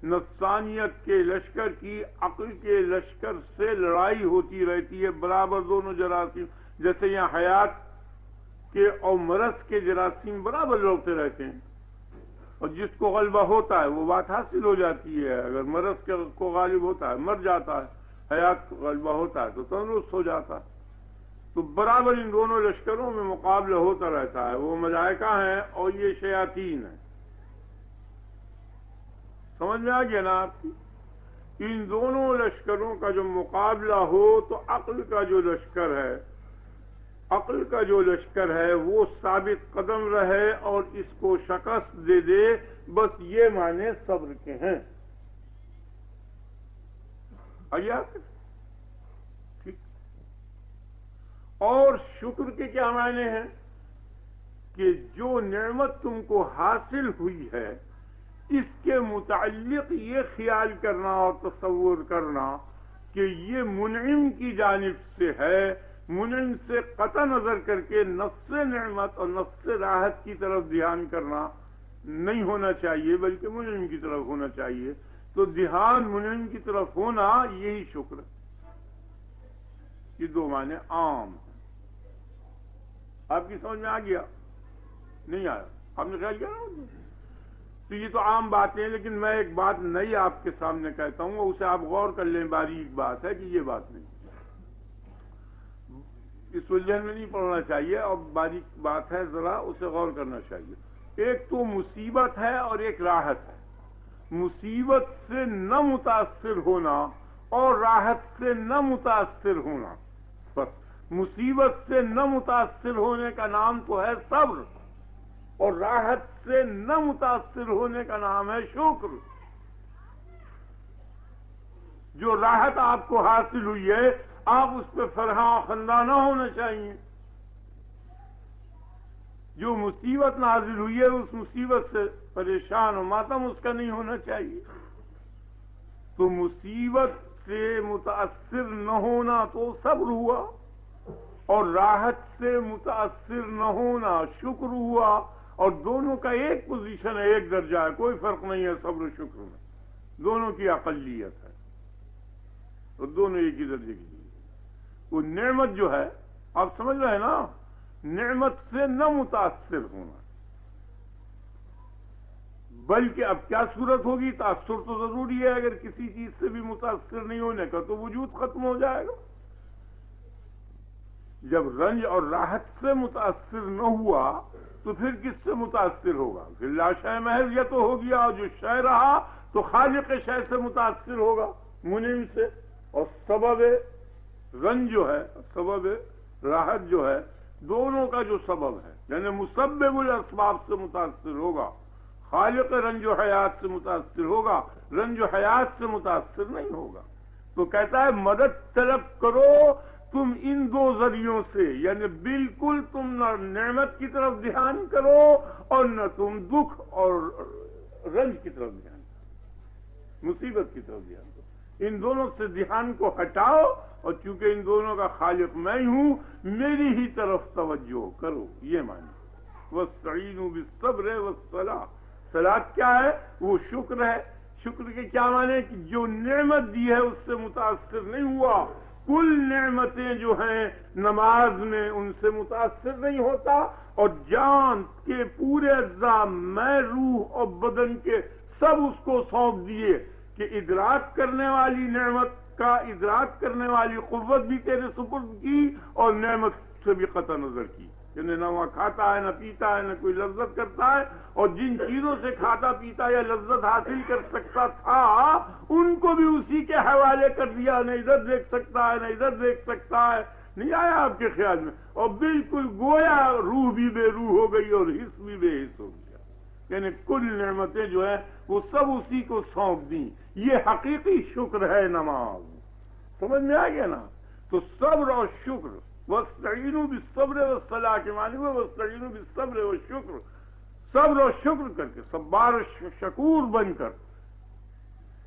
نفسانیت کے لشکر کی عقل کے لشکر سے لڑائی ہوتی رہتی ہے برابر، دونوں جراثیم جیسے یہاں حیات کے اور مرض کے جراثیم برابر لڑتے رہتے ہیں، اور جس کو غلبہ ہوتا ہے وہ بات حاصل ہو جاتی ہے، اگر مرض کو غالب ہوتا ہے مر جاتا ہے، حیات کو غلبہ ہوتا ہے تو تندرست ہو جاتا ہے۔ تو برابر ان دونوں لشکروں میں مقابلہ ہوتا رہتا ہے، وہ ملائکہ ہیں اور یہ شیاطین ہیں۔ سمجھ میں آ گیا نا آپ کی؟ ان دونوں لشکروں کا جو مقابلہ ہو تو عقل کا جو لشکر ہے، عقل کا جو لشکر ہے وہ ثابت قدم رہے اور اس کو شکست دے دے، بس یہ معنی صبر کے ہیں۔ آئیے آپ ٹھیک۔ اور شکر کے کیا معنی ہیں؟ کہ جو نعمت تم کو حاصل ہوئی ہے اس کے متعلق یہ خیال کرنا اور تصور کرنا کہ یہ منعم کی جانب سے ہے، منعم سے قطع نظر کر کے نفس نعمت اور نفس راحت کی طرف دھیان کرنا نہیں ہونا چاہیے، بلکہ منعم کی طرف ہونا چاہیے۔ تو دھیان منعم کی طرف ہونا یہی شکر ہے۔ یہ دو معنی عام ہیں۔ آپ کی سمجھ میں آ گیا؟ نہیں آیا؟ آپ نے خیال کیا نا؟ تو یہ تو عام باتیں ہیں، لیکن میں ایک بات نئی آپ کے سامنے کہتا ہوں، اسے آپ غور کر لیں۔ باریک بات ہے کہ یہ بات نہیں، اس الجھن میں نہیں پڑھنا چاہیے، اور باریک بات ہے، ذرا اسے غور کرنا چاہیے۔ ایک تو مصیبت ہے اور ایک راحت ہے۔ مصیبت سے نہ متاثر ہونا اور راحت سے نہ متاثر ہونا، بس مصیبت سے نہ متاثر ہونے کا نام تو ہے صبر، اور راحت سے نہ متاثر ہونے کا نام ہے شکر۔ جو راحت آپ کو حاصل ہوئی ہے آپ اس پہ فرحاں خندہ نہ ہونا چاہیے۔ جو مصیبت نازل ہوئی ہے اس مصیبت سے پریشان و ماتم اس کا نہیں ہونا چاہیے۔ تو مصیبت سے متاثر نہ ہونا تو صبر ہوا، اور راحت سے متاثر نہ ہونا شکر ہوا، اور دونوں کا ایک پوزیشن ہے، ایک درجہ ہے، کوئی فرق نہیں ہے صبر و شکر میں، دونوں کی اقلیت ہے، اور دونوں ایک ہی درجے کی۔ وہ نعمت جو ہے، آپ سمجھ رہے ہیں نا، نعمت سے نہ متاثر ہونا، بلکہ اب کیا صورت ہوگی؟ تاثر تو ضروری ہے، اگر کسی چیز سے بھی متاثر نہیں ہونے کا تو وجود ختم ہو جائے گا۔ جب رنج اور راحت سے متاثر نہ ہوا تو پھر کس سے متاثر ہوگا؟ پھر لا شے محض یہ تو ہو گیا، اور جو شے رہا تو خالق شے سے متاثر ہوگا، منعم سے۔ اور سبب رنج جو ہے، سبب راحت جو ہے، دونوں کا جو سبب ہے، یعنی مسبب الاسباب سے متاثر ہوگا، خالق رنج و حیات سے متاثر ہوگا، رنج و حیات سے متاثر نہیں ہوگا۔ تو کہتا ہے مدد طلب کرو تم ان دو ذریعوں سے، یعنی بالکل تم نہ نعمت کی طرف دھیان کرو اور نہ تم دکھ اور رنج کی طرف دھیان کرو، مصیبت کی طرف دھیان کرو۔ ان دونوں سے دھیان کو ہٹاؤ، اور چونکہ ان دونوں کا خالق میں ہوں، میری ہی طرف توجہ کرو، یہ معنی۔ وَاسْتَعِينُوا بِالصَّبْرِ وَالصَّلَاةِ، صلاۃ کیا ہے؟ وہ شکر ہے۔ شکر کے کیا معنی؟ کہ جو نعمت دی ہے اس سے متاثر نہیں ہوا، کل نعمتیں جو ہیں نماز میں ان سے متاثر نہیں ہوتا، اور جان کے پورے اجزاء میں روح اور بدن کے سب اس کو سونپ دیے کہ ادراک کرنے والی نعمت کا ادراک کرنے والی قوت بھی تیرے سپرد کی اور نعمت سے بھی قطع نظر کی، یعنی نہ وہ کھاتا ہے نہ پیتا ہے نہ کوئی لذت کرتا ہے، اور جن چیزوں سے کھاتا پیتا یا لذت حاصل کر سکتا تھا ان کو بھی اسی کے حوالے کر دیا، نہ ادھر دیکھ سکتا ہے نہ ادھر دیکھ سکتا ہے۔ نہیں آیا آپ کے خیال میں؟ اور بالکل گویا روح بھی بے روح ہو گئی اور حص بھی بے حص ہو گیا، یعنی کل نعمتیں جو ہیں وہ سب اسی کو سونپ دیں۔ یہ حقیقی شکر ہے نماز، سمجھ میں آ گیا نا؟ تو صبر اور شکر، وَاسْتَعِينُوا بِالصَّبْرِ وَالصَّلَاةِ کے معنی میں وَاسْتَعِينُوا بِالصَّبْرِ وَالشُّكْرِ، صبر اور شکر کر کے، صبار شکور بن کر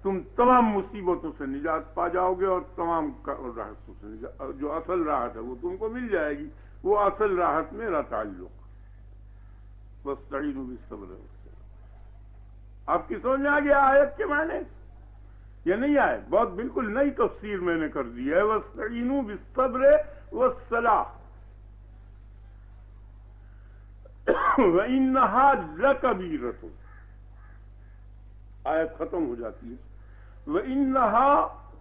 تم تمام مصیبتوں سے نجات پا جاؤ گے، اور تمام راحتوں سے نجات، جو اصل راحت ہے وہ تم کو مل جائے گی، وہ اصل راحت میرا تعلق۔ وَاسْتَعِينُوا بِالصَّبْرِ وَالصَّلَاةِ، آپ کی سمجھ میں آ گیا آیت کے معنی؟ یہ نہیں آئے، بہت بالکل نئی تفسیر میں نے کر دی ہے۔ وَاسْتَعِينُوا بِالصَّبْرِ وَالصَّلَاةِ وَإِنَّهَا لَكَبِيرَةٌ، آیت ختم ہو جاتی ہے۔ وَإِنَّهَا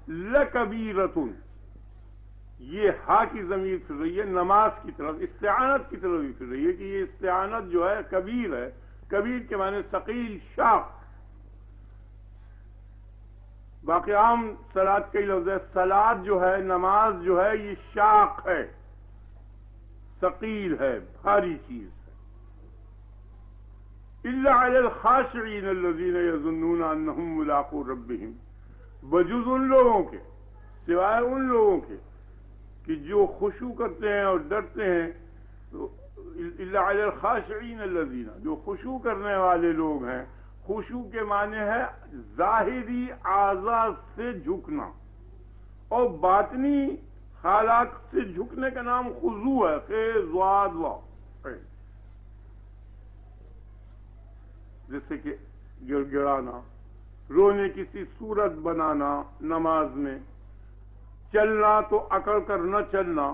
لَكَبِيرَةٌ، یہ ہا کی ضمیر پھر رہی ہے نماز کی طرف، استعانت کی طرف بھی پھر رہی ہے کہ یہ استعانت جو ہے کبیر ہے، کبیر کے معنی ثقیل، شاق۔ باقی عام صلاۃ کا لفظ ہے، صلاۃ جو ہے نماز جو ہے یہ شاق ہے، ثقیل ہے، بھاری چیز ہے۔ إِلَّا عَلَى الْخَاشِعِينَ الَّذِينَ يَظُنُّونَ أَنَّهُمْ مُلَاقُو رَبِّهِمْ، بجز ان لوگوں کے، سوائے ان لوگوں کے کہ جو خشوع کرتے ہیں اور ڈرتے ہیں، تو إِلَّا عَلَى الْخَاشِعِينَ الَّذِينَ، جو خشوع کرنے والے لوگ ہیں۔ خشوع کے معنی ہے ظاہری اعضاء سے جھکنا، اور باطنی حالات سے جھکنے کا نام خضوع ہے، خضواد وا، جیسے کہ گڑ گڑانا، رونے کی سی صورت بنانا نماز میں، چلنا تو اکڑ کر نہ چلنا،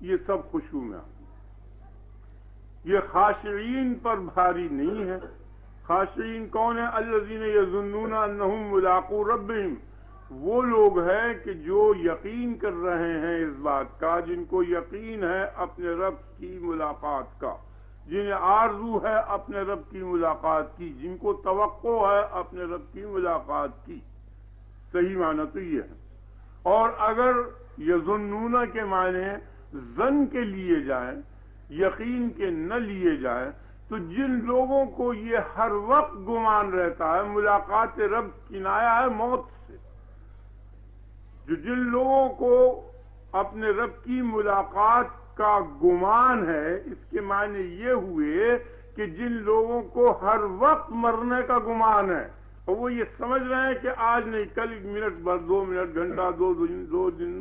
یہ سب خشوع میں آتا ہے۔ یہ خاشعین پر بھاری نہیں ہے۔ خاشعین کون ہیں؟ الذین یظنون انہم ملاقو ربہم، وہ لوگ ہیں کہ جو یقین کر رہے ہیں اس بات کا، جن کو یقین ہے اپنے رب کی ملاقات کا، جنہیں آرزو ہے اپنے رب کی ملاقات کی، جن کو توقع ہے اپنے رب کی ملاقات کی۔ صحیح معنی تو یہ ہے۔ اور اگر یظنون کے معنی ظن کے لیے جائیں، یقین کے نہ لیے جائیں، تو جن لوگوں کو یہ ہر وقت گمان رہتا ہے، ملاقات رب کنایا ہے موت سے، جن لوگوں کو اپنے رب کی ملاقات کا گمان ہے، اس کے معنی یہ ہوئے کہ جن لوگوں کو ہر وقت مرنے کا گمان ہے، اور وہ یہ سمجھ رہے ہیں کہ آج نہیں کل، منٹ بھر، 2 منٹ، گھنٹہ، 2 دن،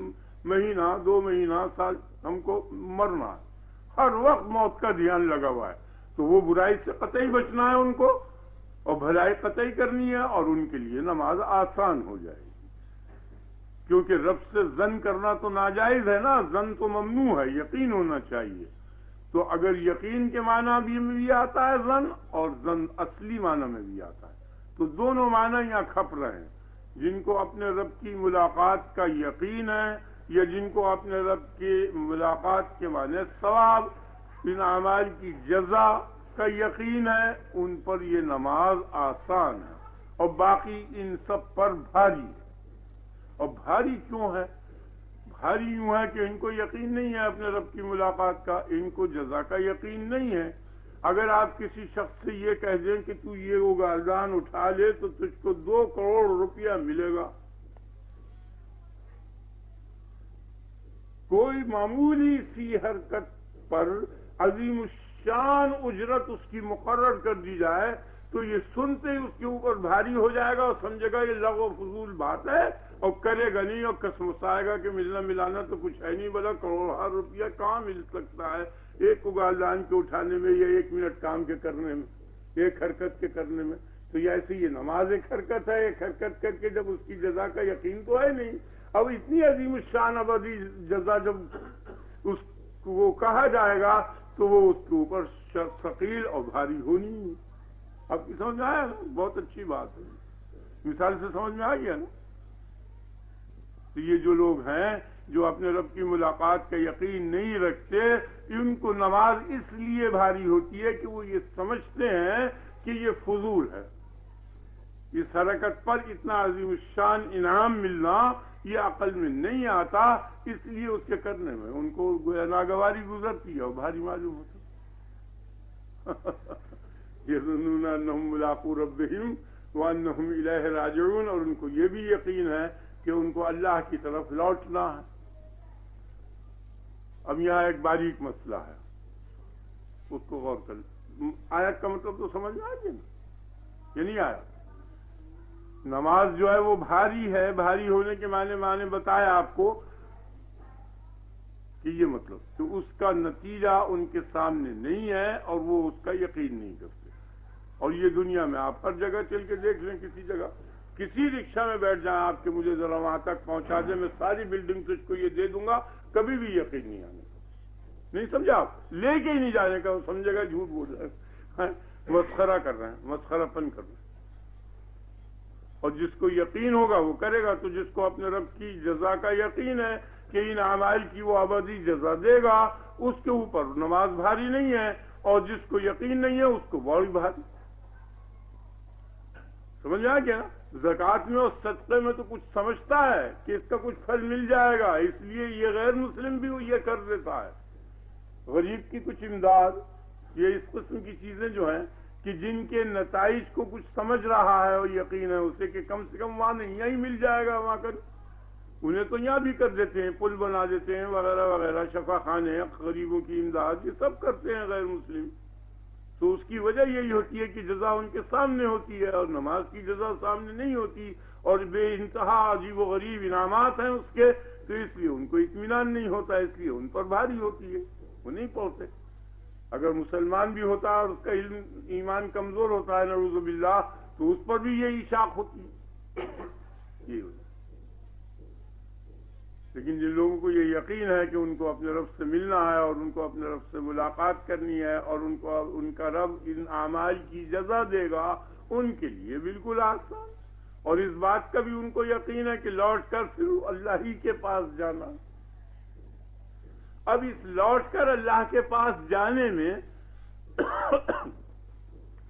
مہینہ، 2 مہینہ، سال، ہم کو مرنا ہے، ہر وقت موت کا دھیان لگا ہوا ہے، تو وہ برائی سے قطعی بچنا ہے ان کو، اور بھلائی قطعی کرنی ہے، اور ان کے لیے نماز آسان ہو جائے گی، کیونکہ رب سے ظن کرنا تو ناجائز ہے نا، ظن تو ممنوع ہے، یقین ہونا چاہیے۔ تو اگر یقین کے معنی بھی آتا ہے ظن، اور ظن اصلی معنی میں بھی آتا ہے، تو دونوں معنی یہاں کھپ رہے ہیں، جن کو اپنے رب کی ملاقات کا یقین ہے، یا جن کو اپنے رب کی ملاقات کے معنی ثواب، ان اعمال کی جزا کا یقین ہے، ان پر یہ نماز آسان ہے، اور باقی ان سب پر بھاری ہے۔ اور بھاری کیوں ہے؟ بھاری یوں ہے کہ ان کو یقین نہیں ہے اپنے رب کی ملاقات کا، ان کو جزا کا یقین نہیں ہے۔ اگر آپ کسی شخص سے یہ کہہ دیں کہ تو یہ اگاردان اٹھا لے تو تجھ کو 2 کروڑ روپیہ ملے گا، کوئی معمولی سی حرکت پر عظیم الشان اجرت اس کی مقرر کر دی جائے، تو یہ سنتے ہی اس کے اوپر بھاری ہو جائے گا، اور سمجھے گا یہ لغو فضول بات ہے، اور کرے گا نہیں، اور کسمسائے گا کہ ملنا ملانا تو کچھ ہے نہیں، بلا کروڑ روپیہ کہاں مل سکتا ہے ایک اگالدان کے اٹھانے میں، یا 1 منٹ کام کے کرنے میں، ایک حرکت کے کرنے میں۔ تو یہ ایسے یہ نماز ایک حرکت ہے، ایک حرکت کر کے جب اس کی جزا کا یقین تو ہے نہیں، اب اتنی عظیم الشان ابدی جزا جب اس کو کہا جائے گا تو وہ اس کے اوپر ثقیل اور بھاری ہونی. اب کی سمجھ میں آیا نا؟ بہت اچھی بات ہے. مثال سے سمجھ میں آ گیا نا. تو یہ جو لوگ ہیں جو اپنے رب کی ملاقات کا یقین نہیں رکھتے، ان کو نماز اس لیے بھاری ہوتی ہے کہ وہ یہ سمجھتے ہیں کہ یہ فضول ہے. اس حرکت پر اتنا عظیم الشان انعام ملنا یہ عقل میں نہیں آتا، اس لیے اس کے کرنے میں ان کو ناگواری گزرتی ہے اور بھاری معلوم ہوتا. یظنون انہم ملاقو ربہم وانہم الیہ راجعون، اور ان کو یہ بھی یقین ہے کہ ان کو اللہ کی طرف لوٹنا ہے. اب یہاں ایک باریک مسئلہ ہے، اس کو غور کر. آیت کا مطلب تو سمجھ میں آ گیا نا؟ یہ نہیں آیا. نماز جو ہے وہ بھاری ہے، بھاری ہونے کے معنی بتایا آپ کو کہ یہ مطلب تو اس کا نتیجہ ان کے سامنے نہیں ہے اور وہ اس کا یقین نہیں کرتے. اور یہ دنیا میں آپ ہر جگہ چل کے دیکھ لیں، کسی جگہ کسی رکشا میں بیٹھ جائیں آپ کے مجھے ذرا وہاں تک پہنچا دیں، میں ساری بلڈنگ تجھ کو یہ دے دوں گا، کبھی بھی یقین نہیں آنے کا. نہیں سمجھا آپ؟ لے کے ہی نہیں جانے کا، وہ سمجھے گا جھوٹ بول رہے ہیں، مسخرہ کر رہے ہیں، مسخرہ پن کر رہے ہیں. اور جس کو یقین ہوگا وہ کرے گا. تو جس کو اپنے رب کی جزا کا یقین ہے کہ ان اعمال کی وہ ابدی جزا دے گا، اس کے اوپر نماز بھاری نہیں ہے. اور جس کو یقین نہیں ہے اس کو بڑی بھاری. سمجھ آ گیا نا؟ زکوٰۃ میں اور صدقے میں تو کچھ سمجھتا ہے کہ اس کا کچھ پھل مل جائے گا، اس لیے یہ غیر مسلم بھی یہ کر دیتا ہے. غریب کی کچھ امداد، یہ اس قسم کی چیزیں جو ہیں کہ جن کے نتائج کو کچھ سمجھ رہا ہے اور یقین ہے اسے کہ کم سے کم وہاں نہیں، یہیں مل جائے گا وہاں کر، انہیں تو یہاں بھی کر دیتے ہیں، پل بنا دیتے ہیں وغیرہ وغیرہ، شفا خانے، غریبوں کی امداد، یہ سب کرتے ہیں غیر مسلم. تو اس کی وجہ یہی ہوتی ہے کہ جزا ان کے سامنے ہوتی ہے اور نماز کی جزا سامنے نہیں ہوتی، اور بے انتہا عجیب و غریب انعامات ہیں اس کے، تو اس لیے ان کو اطمینان نہیں ہوتا، اس لیے ان پر بھاری ہوتی ہے، وہ نہیں پڑھتے. اگر مسلمان بھی ہوتا اور اس کا علم ایمان کمزور ہوتا ہے نعوذ باللہ، تو اس پر بھی یہی شاق ہوتی ہے. یہ ہوتا. لیکن جن لوگوں کو یہ یقین ہے کہ ان کو اپنے رب سے ملنا ہے اور ان کو اپنے رب سے ملاقات کرنی ہے اور ان کو ان کا رب ان اعمال کی جزا دے گا، ان کے لیے بالکل آسان. اور اس بات کا بھی ان کو یقین ہے کہ لوٹ کر پھر اللہ ہی کے پاس جانا. اب اس لوٹ کر اللہ کے پاس جانے میں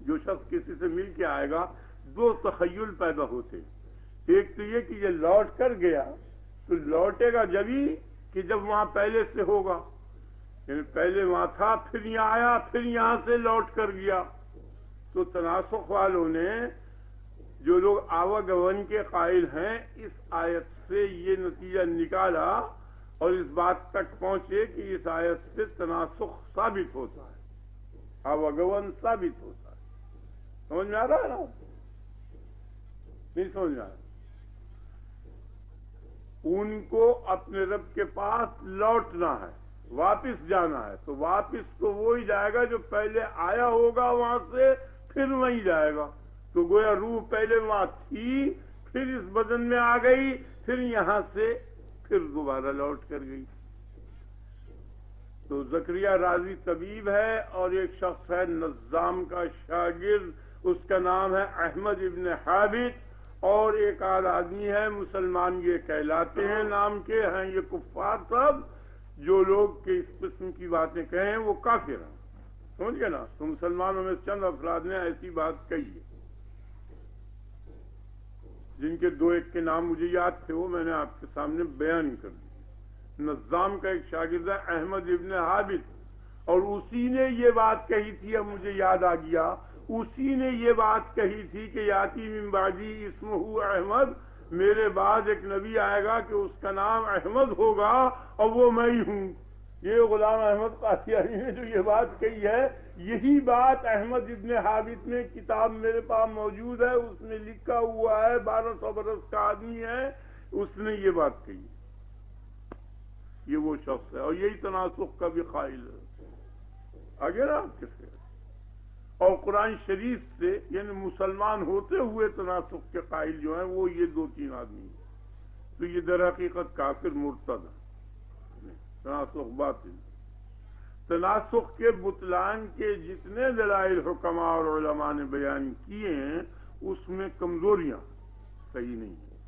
جو شخص کسی سے مل کے آئے گا، دو تخیل پیدا ہوتے. ایک تو یہ کہ یہ لوٹ کر گیا تو لوٹے گا جبھی کہ جب وہاں پہلے سے ہوگا، یعنی پہلے وہاں تھا پھر یہاں آیا پھر یہاں سے لوٹ کر گیا. تو تناسخ والوں نے جو لوگ آواگمن کے قائل ہیں اس آیت سے یہ نتیجہ نکالا اور اس بات تک پہنچے کہ اس آیت سے تناسخ ثابت ہوتا ہے، آواگمن ثابت ہوتا ہے. سمجھ میں آ رہا ہے نا؟ نہیں سمجھ میں آ رہا؟ ان کو اپنے رب کے پاس لوٹنا ہے، واپس جانا ہے، تو واپس تو وہی جائے گا جو پہلے آیا ہوگا وہاں سے، پھر وہیں جائے گا. تو گویا روح پہلے وہاں تھی، پھر اس بدن میں آ گئی، پھر یہاں سے پھر دوبارہ لوٹ کر گئی. تو زکریہ رازی طبیب ہے اور ایک شخص ہے نظام کا شاگرد، اس کا نام ہے احمد ابن حابط، اور ایک آدھ آدمی ہے مسلمان یہ کہلاتے ہیں، نام کے ہیں یہ کفار. سب جو لوگ کہ اس قسم کی باتیں کہیں وہ کافر ہیں. سمجھ گئے نا؟ تو مسلمانوں میں چند افراد نے ایسی بات کہی ہے جن کے دو ایک کے نام مجھے یاد تھے، وہ میں نے آپ کے سامنے بیان کر دی. نظام کا ایک شاگرد ہے احمد ابن حابط، اور اسی نے یہ بات کہی تھی، اب مجھے یاد آ گیا، اسی نے یہ بات کہی تھی کہ یاتی من بعدی اسمہ احمد، میرے بعد ایک نبی آئے گا کہ اس کا نام احمد ہوگا اور وہ میں ہی ہوں. یہ غلام احمد قادیانی نے جو یہ بات کہی ہے، یہی بات احمد ابن حابط نے کتاب میرے پاس موجود ہے، اس میں لکھا ہوا ہے، 1200 برس کا آدمی ہے، اس نے یہ بات کہی. یہ وہ شخص ہے اور یہی تناسخ کا بھی قائل ہے. آگے نا آپ کس سے اور قرآن شریف سے، یعنی مسلمان ہوتے ہوئے تناسخ کے قائل جو ہیں وہ یہ دو تین آدمی ہیں. تو یہ در حقیقت کافر مرتد ہے، تناسخ باطل۔ تناسخ کے بطلان کے جتنے دلائل حکماء اور علماء نے بیان کیے ہیں اس میں کمزوریاں صحیح نہیں ہیں۔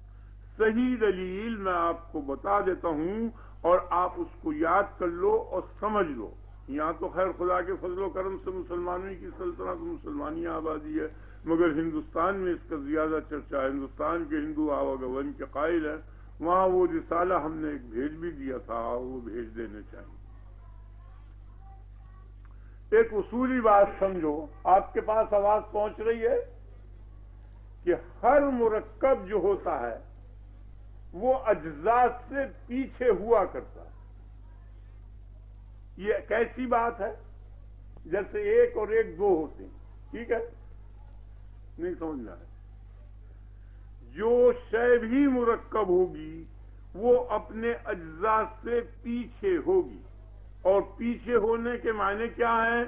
صحیح دلیل میں آپ کو بتا دیتا ہوں اور آپ اس کو یاد کر لو اور سمجھ لو۔ یہاں تو خیر خدا کے فضل و کرم سے مسلمانوں کی سلطنت مسلمانی آبادی ہے، مگر ہندوستان میں اس کا زیادہ چرچا ہے۔ ہندوستان کے ہندو آواگون کے قائل ہیں، وہاں وہ رسالہ ہم نے ایک بھیج بھی دیا تھا، وہ بھیج دینے چاہیے۔ ایک اصولی بات سمجھو، آپ کے پاس آواز پہنچ رہی ہے کہ ہر مرکب جو ہوتا ہے وہ اجزاء سے پیچھے ہوا کرتا ہے۔ یہ کیسی بات ہے؟ جیسے ایک اور ایک دو ہوتے ہیں، ٹھیک ہے؟ نہیں سمجھنا ہے۔ جو شے بھی مرکب ہوگی وہ اپنے اجزاء سے پیچھے ہوگی، اور پیچھے ہونے کے معنی کیا ہے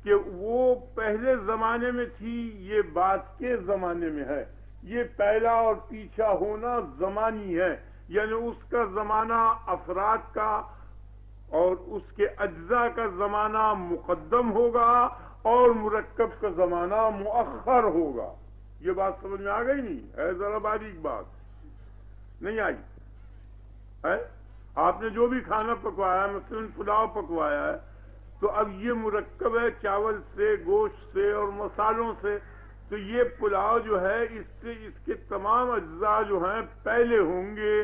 کہ وہ پہلے زمانے میں تھی، یہ بعد کے زمانے میں ہے۔ یہ پہلا اور پیچھا ہونا زمانی ہے، یعنی اس کا زمانہ افراد کا اور اس کے اجزاء کا زمانہ مقدم ہوگا اور مرکب کا زمانہ مؤخر ہوگا۔ یہ بات سمجھ میں آ گئی نہیں ہے؟ ذرا باریک بات نہیں آئی ہے؟ آپ نے جو بھی کھانا پکوایا، مثلا پلاؤ پکوایا ہے، تو اب یہ مرکب ہے چاول سے، گوشت سے اور مسالوں سے، تو یہ پلاؤ جو ہے اس سے اس کے تمام اجزاء جو ہیں پہلے ہوں گے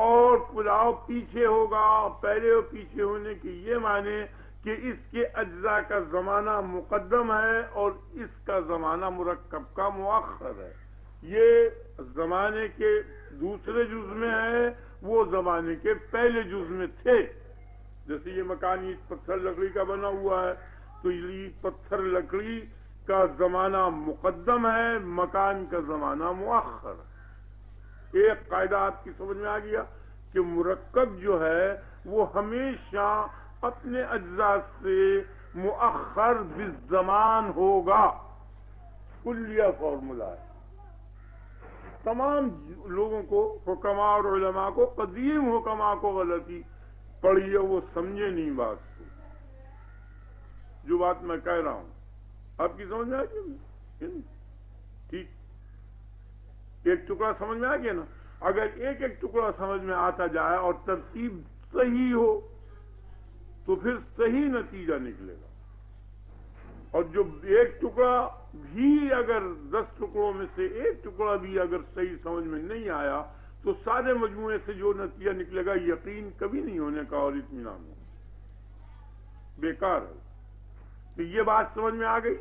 اور پلاؤ پیچھے ہوگا۔ پہلے اور پیچھے ہونے کے یہ معنی کہ اس کے اجزاء کا زمانہ مقدم ہے اور اس کا زمانہ مرکب کا مؤخر ہے۔ یہ زمانے کے دوسرے جز میں ہے، وہ زمانے کے پہلے جز میں تھے۔ جیسے یہ مکان اینٹ پتھر لکڑی کا بنا ہوا ہے، تو اینٹ پتھر لکڑی کا زمانہ مقدم ہے، مکان کا زمانہ مؤخر ہے۔ ایک قاعدہ آپ کی سمجھ میں آ گیا کہ مرکب جو ہے وہ ہمیشہ اپنے اجزاء سے مؤخر بالزمان ہوگا۔ کلیہ فارمولا ہے۔ تمام لوگوں کو، حکماء اور علماء کو، قدیم حکماء کو غلطی پڑی ہے، وہ سمجھے نہیں بات کو، جو بات میں کہہ رہا ہوں۔ آپ کی سمجھ میں آ گئی؟ ٹھیک، ایک ٹکڑا سمجھ میں آ گیا نا؟ اگر ایک ایک ٹکڑا سمجھ میں آتا جائے اور ترتیب صحیح ہو تو پھر صحیح نتیجہ نکلے گا۔ اور جو ایک ٹکڑا بھی اگر 10 ٹکڑوں میں سے ایک ٹکڑا بھی اگر صحیح سمجھ میں نہیں آیا تو سارے مجموعے سے جو نتیجہ نکلے گا یقین کبھی نہیں ہونے کا اور اطمینان ہو، بیکار ہے۔ تو یہ بات سمجھ میں آ گئی؟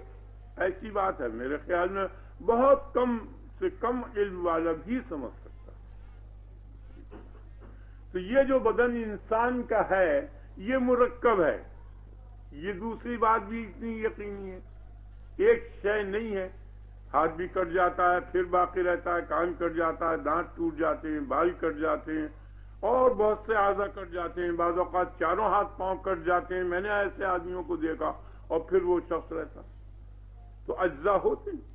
ایسی بات ہے میرے خیال میں بہت کم سے کم علم والا بھی سمجھ سکتا ہے۔ تو یہ جو بدن انسان کا ہے یہ مرکب ہے، یہ دوسری بات بھی اتنی یقینی ہے۔ ایک شے نہیں ہے، ہاتھ بھی کٹ جاتا ہے پھر باقی رہتا ہے، کان کٹ جاتا ہے، دانت ٹوٹ جاتے ہیں، بال کٹ جاتے ہیں، اور بہت سے اعضاء کٹ جاتے ہیں، بعض اوقات چاروں ہاتھ پاؤں کٹ جاتے ہیں۔ میں نے ایسے آدمیوں کو دیکھا، اور پھر وہ شخص رہتا۔ تو اجزاء ہوتے ہیں،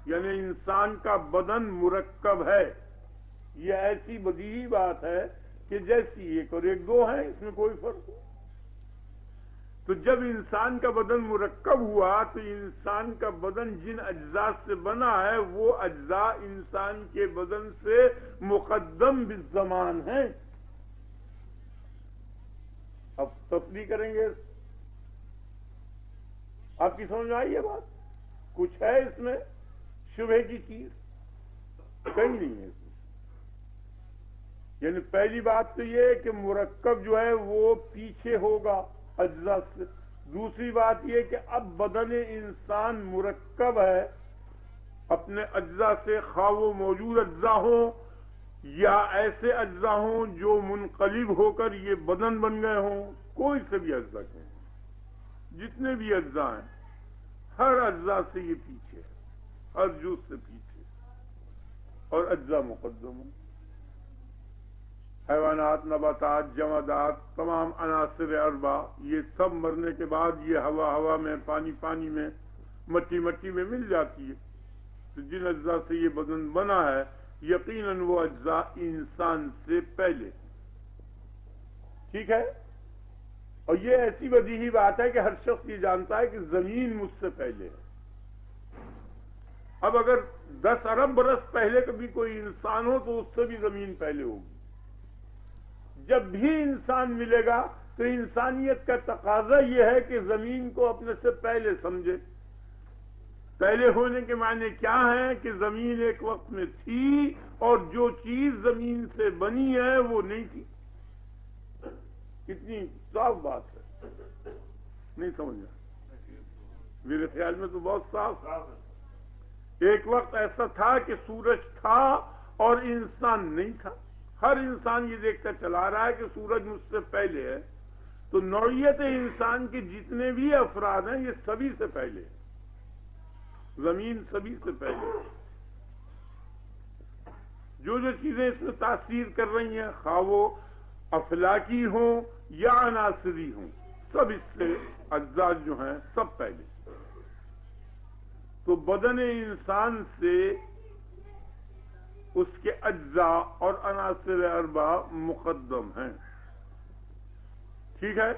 یعنی انسان کا بدن مرکب ہے۔ یہ ایسی بدیہی بات ہے کہ جیسی ایک اور ایک دو ہیں، اس میں کوئی فرق نہیں۔ تو جب انسان کا بدن مرکب ہوا تو انسان کا بدن جن اجزاء سے بنا ہے وہ اجزاء انسان کے بدن سے مقدم بالزمان ہیں۔ اب تفصیل کریں گے، آپ کی سمجھ میں آئی ہے بات؟ کچھ ہے اس میں شبہ کی چیز؟ کہیں نہیں ہے اس میں۔ یعنی پہلی بات تو یہ ہے کہ مرکب جو ہے وہ پیچھے ہوگا اجزاء سے۔ دوسری بات یہ کہ اب بدن انسان مرکب ہے اپنے اجزاء سے، خواہ وہ موجود اجزاء ہوں یا ایسے اجزاء ہوں جو منقلب ہو کر یہ بدن بن گئے ہوں، کوئی سے بھی اجزاء کہیں، جتنے بھی اجزاء ہیں ہر اجزاء سے یہ پیچھے ہے، ہر جز سے پیچھے، اور اجزاء مقدم ہیں۔ حیوانات، نباتات، جمادات، تمام عناصر اربع یہ سب مرنے کے بعد یہ ہوا میں، پانی میں، مٹی میں مل جاتی ہے۔ تو جن اجزاء سے یہ بدن بنا ہے یقیناً وہ اجزاء انسان سے پہلے. ٹھیک ہے؟ اور یہ ایسی بدیہی بات ہے کہ ہر شخص یہ جانتا ہے کہ زمین مجھ سے پہلے ہے. اب اگر 10 ارب برس پہلے کبھی کوئی انسان ہو تو اس سے بھی زمین پہلے ہوگی. جب بھی انسان ملے گا تو انسانیت کا تقاضا یہ ہے کہ زمین کو اپنے سے پہلے سمجھے. پہلے ہونے کے معنی کیا ہیں کہ زمین ایک وقت میں تھی اور جو چیز زمین سے بنی ہے وہ نہیں تھی. کتنی صاف بات ہے, نہیں سمجھا؟ میرے خیال میں تو بہت صاف ہے. ایک وقت ایسا تھا کہ سورج تھا اور انسان نہیں تھا. ہر انسان یہ دیکھتا چلا رہا ہے کہ سورج مجھ سے پہلے ہے. تو نوعیت انسان کے جتنے بھی افراد ہیں یہ سبھی سے پہلے ہے. زمین سبھی سے پہلے. جو چیزیں اس میں تاثیر کر رہی ہیں خواہ وہ افلاکی ہوں یا عناصری ہوں, سب اس سے اجزاء جو ہیں سب پہلے. تو بدن انسان سے اس کے اجزاء اور عناصر اربع مقدم ہیں. ٹھیک ہے؟